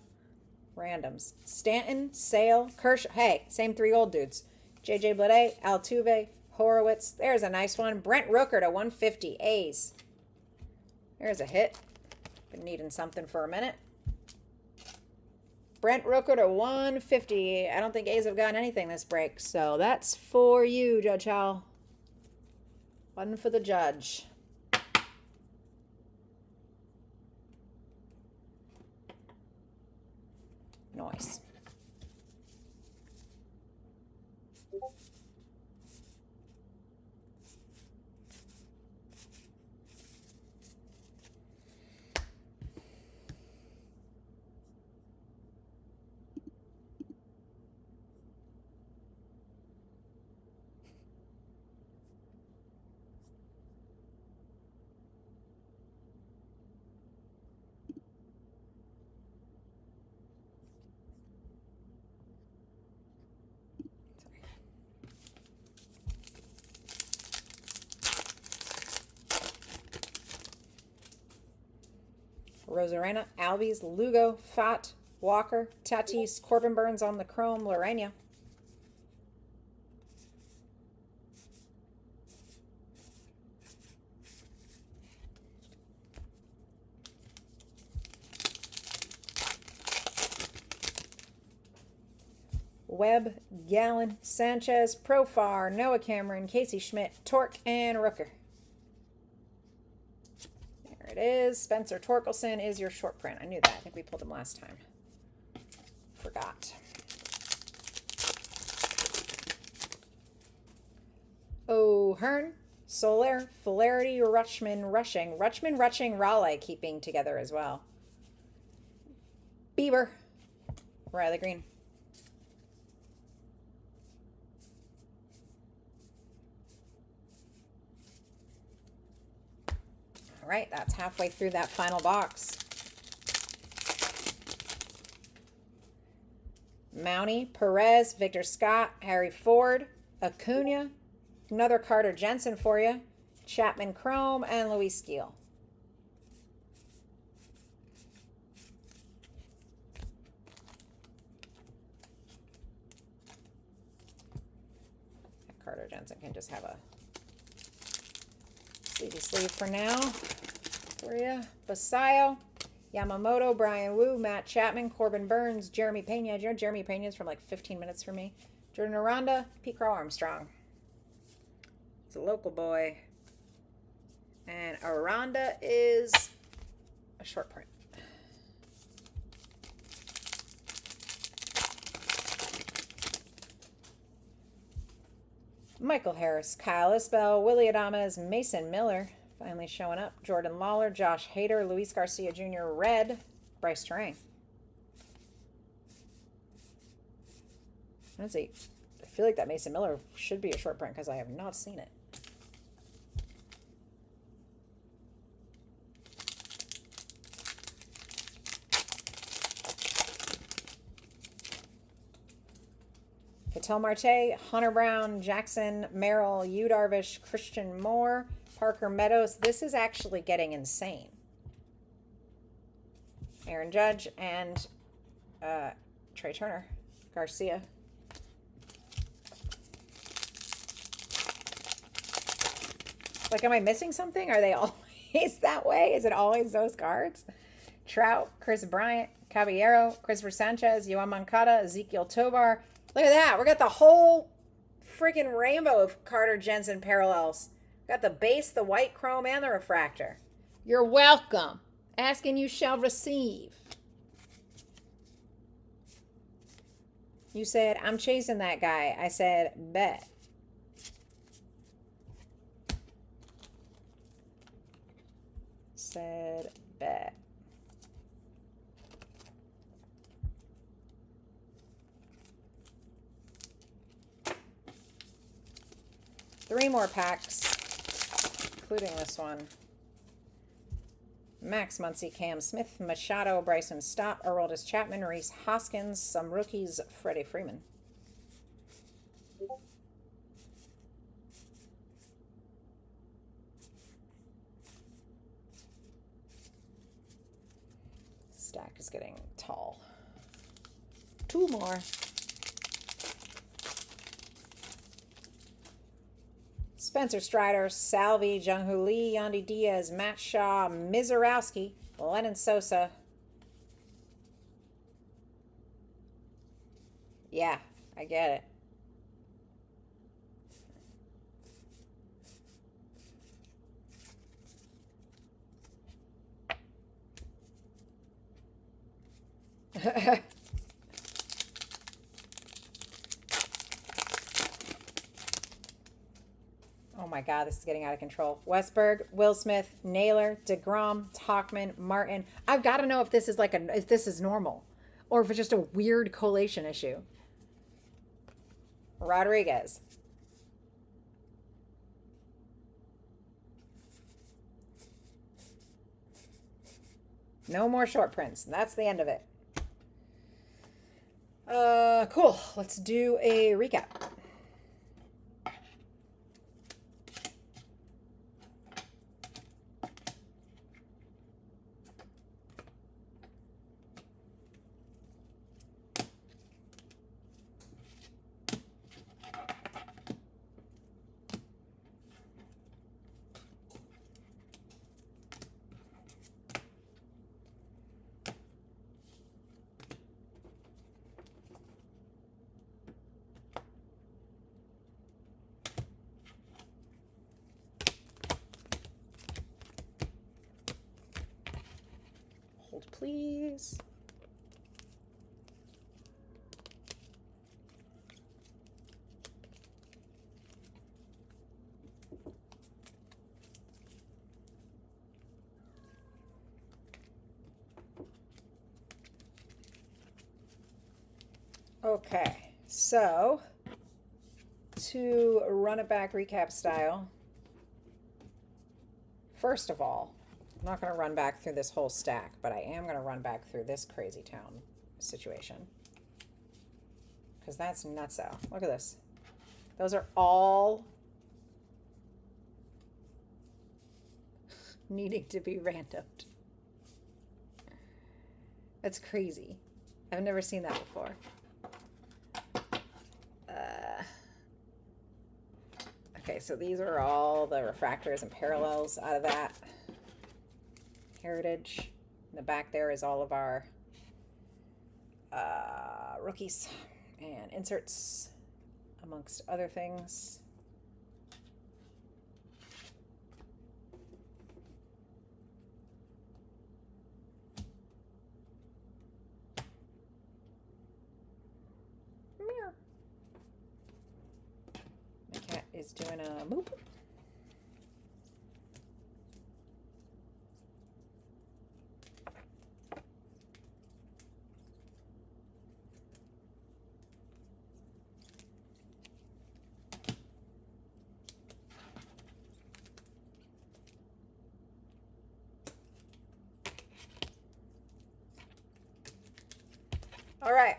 randoms. Stanton, Sale, Kershaw. Hey, same three old dudes. JJ Bleday, Altuve, Horowitz. There's a nice one. Brent Rooker to 150 A's. There's a hit. Been needing something for a minute. Brent Rooker to 150. I don't think A's have gotten anything this break. So that's for you, Judge Howell. One for the judge. Nice. Rosarena, Albies, Lugo, Fott, Walker, Tatis, Corbin Burns on the chrome, Lorena. Webb, Gallen, Sanchez, Profar, Noah Cameron, Casey Schmidt, Torque, and Rooker. There it is. Spencer Torkelson is your short print. I knew that. I think we pulled him last time. Forgot. O'Hearn, Soler, Flaherty, Rutschman, Rushing, Raleigh keeping together as well. Bieber, Riley Green. All right, that's halfway through that final box. Mountie, Perez, Victor Scott, Harry Ford, Acuna, another Carter Jensen for you, Chapman Chrome, and Luis Gil. Carter Jensen can just have a sleeve for now for you. Basayo, Yamamoto, Brian Wu, Matt Chapman, Corbin Burns, Jeremy Pena. Do you know Jeremy Pena is from like 15 minutes from me? Jordan Aranda, Pete Crow Armstrong. He's a local boy. And Aranda is a short print. Michael Harris, Kyle Isbell, Willie Adames, Mason Miller, finally showing up. Jordan Lawler, Josh Hader, Luis Garcia Jr., red, Bryce Terang. Let's see. I feel like that Mason Miller should be a short print because I have not seen it. Ketel Marte, Hunter Brown, Jackson, Merrill, Yu Darvish, Christian Moore, Parker Meadows. This is actually getting insane. Aaron Judge and Trey Turner. Garcia. Like, am I missing something? Are they always that way? Is it always those cards? Trout, Chris Bryant, Caballero, Christopher Sanchez, Yoan Moncada, Ezekiel Tovar. Look at that. We got the whole freaking rainbow of Carter Jensen parallels. Got the base, the white chrome, and the refractor. You're welcome. Ask and you shall receive. You said, I'm chasing that guy. I said, bet. Said, bet. Three more packs, including this one. Max Muncy, Cam Smith, Machado, Bryson Stott, Aroldis Chapman, Reese Hoskins, some rookies, Freddie Freeman. Stack is getting tall. Two more. Spencer Strider, Salvi, Jung-Hoo Lee, Yandy Diaz, Matt Shaw, Mizorowski, Lennon Sosa. Yeah, I get it. Oh my God, this is getting out of control. Westberg, Will Smith, Naylor, DeGrom, Talkman, Martin. I've got to know if this is if this is normal or if it's just a weird collation issue. Rodriguez. No more short prints. That's the end of it. Cool. Let's do a recap. Please. Okay, so to run it back recap style, first of all, I'm not going to run back through this whole stack, but I am going to run back through this crazy town situation. Because that's nutso. Look at this. Those are all needing to be randomed. That's crazy. I've never seen that before. Okay, so these are all the refractors and parallels out of that. Heritage. In the back there is all of our rookies and inserts, amongst other things. Meow. My cat is doing a moop. All right,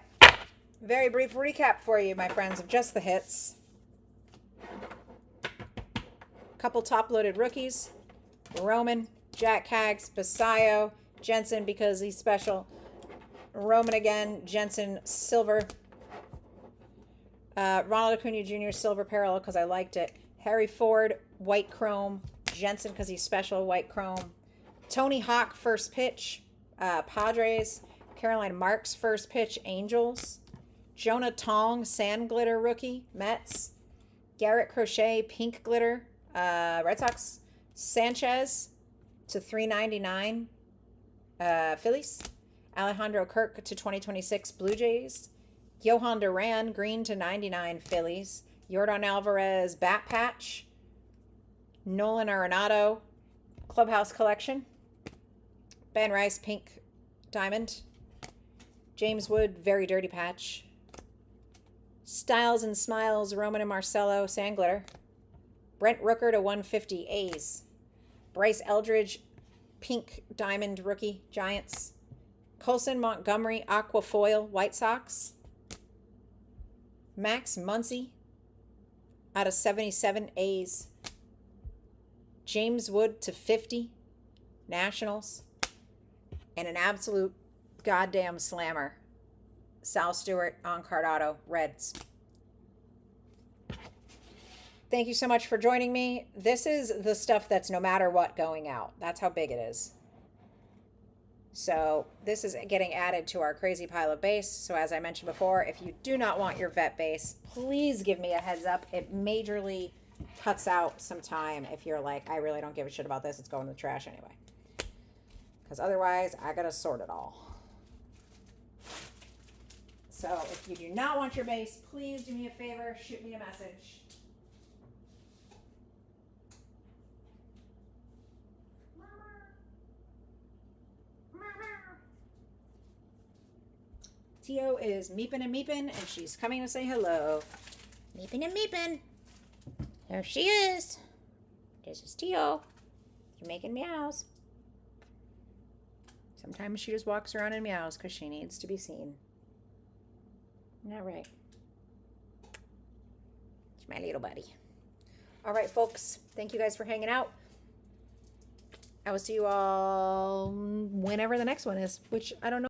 very brief recap for you, my friends, of just the hits. couple top-loaded rookies. Roman, Jack Hags, Basayo, Jensen because he's special. Roman again, Jensen, silver. Ronald Acuna Jr., silver parallel because I liked it. Harry Ford, white chrome. Jensen because he's special, white chrome. Tony Hawk, first pitch, Padres. Caroline Marks, first pitch, Angels. Jonah Tong, sand glitter rookie, Mets. Garrett Crochet, pink glitter, Red Sox. Sanchez to 399, Phillies. Alejandro Kirk to 2026, Blue Jays. Johan Duran, green to 99, Phillies. Yordan Alvarez, bat patch. Nolan Arenado, Clubhouse Collection. Ben Rice, pink diamond. James Wood, very dirty patch. Styles and Smiles, Roman and Marcelo, sand glitter. Brent Rooker to 150, A's. Bryce Eldridge, pink diamond rookie, Giants. Colson Montgomery, aqua foil, White Sox. Max Muncy, out of 77, A's. James Wood to 50, Nationals. And an absolute goddamn slammer, Sal Stewart on card auto, Reds. Thank you so much for joining me. This is the stuff that's no matter what going out. That's how big it is. So this is getting added to our crazy pile of base. So as I mentioned before, if you do not want your vet base, please give me a heads up. It majorly cuts out some time if you're like, I really don't give a shit about this. It's going in the trash anyway. Because otherwise, I got to sort it all. So if you do not want your base, please do me a favor. Shoot me a message. Tio is meeping and meeping, and she's coming to say hello. Meeping and meeping. There she is. This is Tio. You're making meows. Sometimes she just walks around and meows because she needs to be seen. Isn't that right? It's my little buddy. All right, folks. Thank you guys for hanging out. I will see you all whenever the next one is, which I don't know.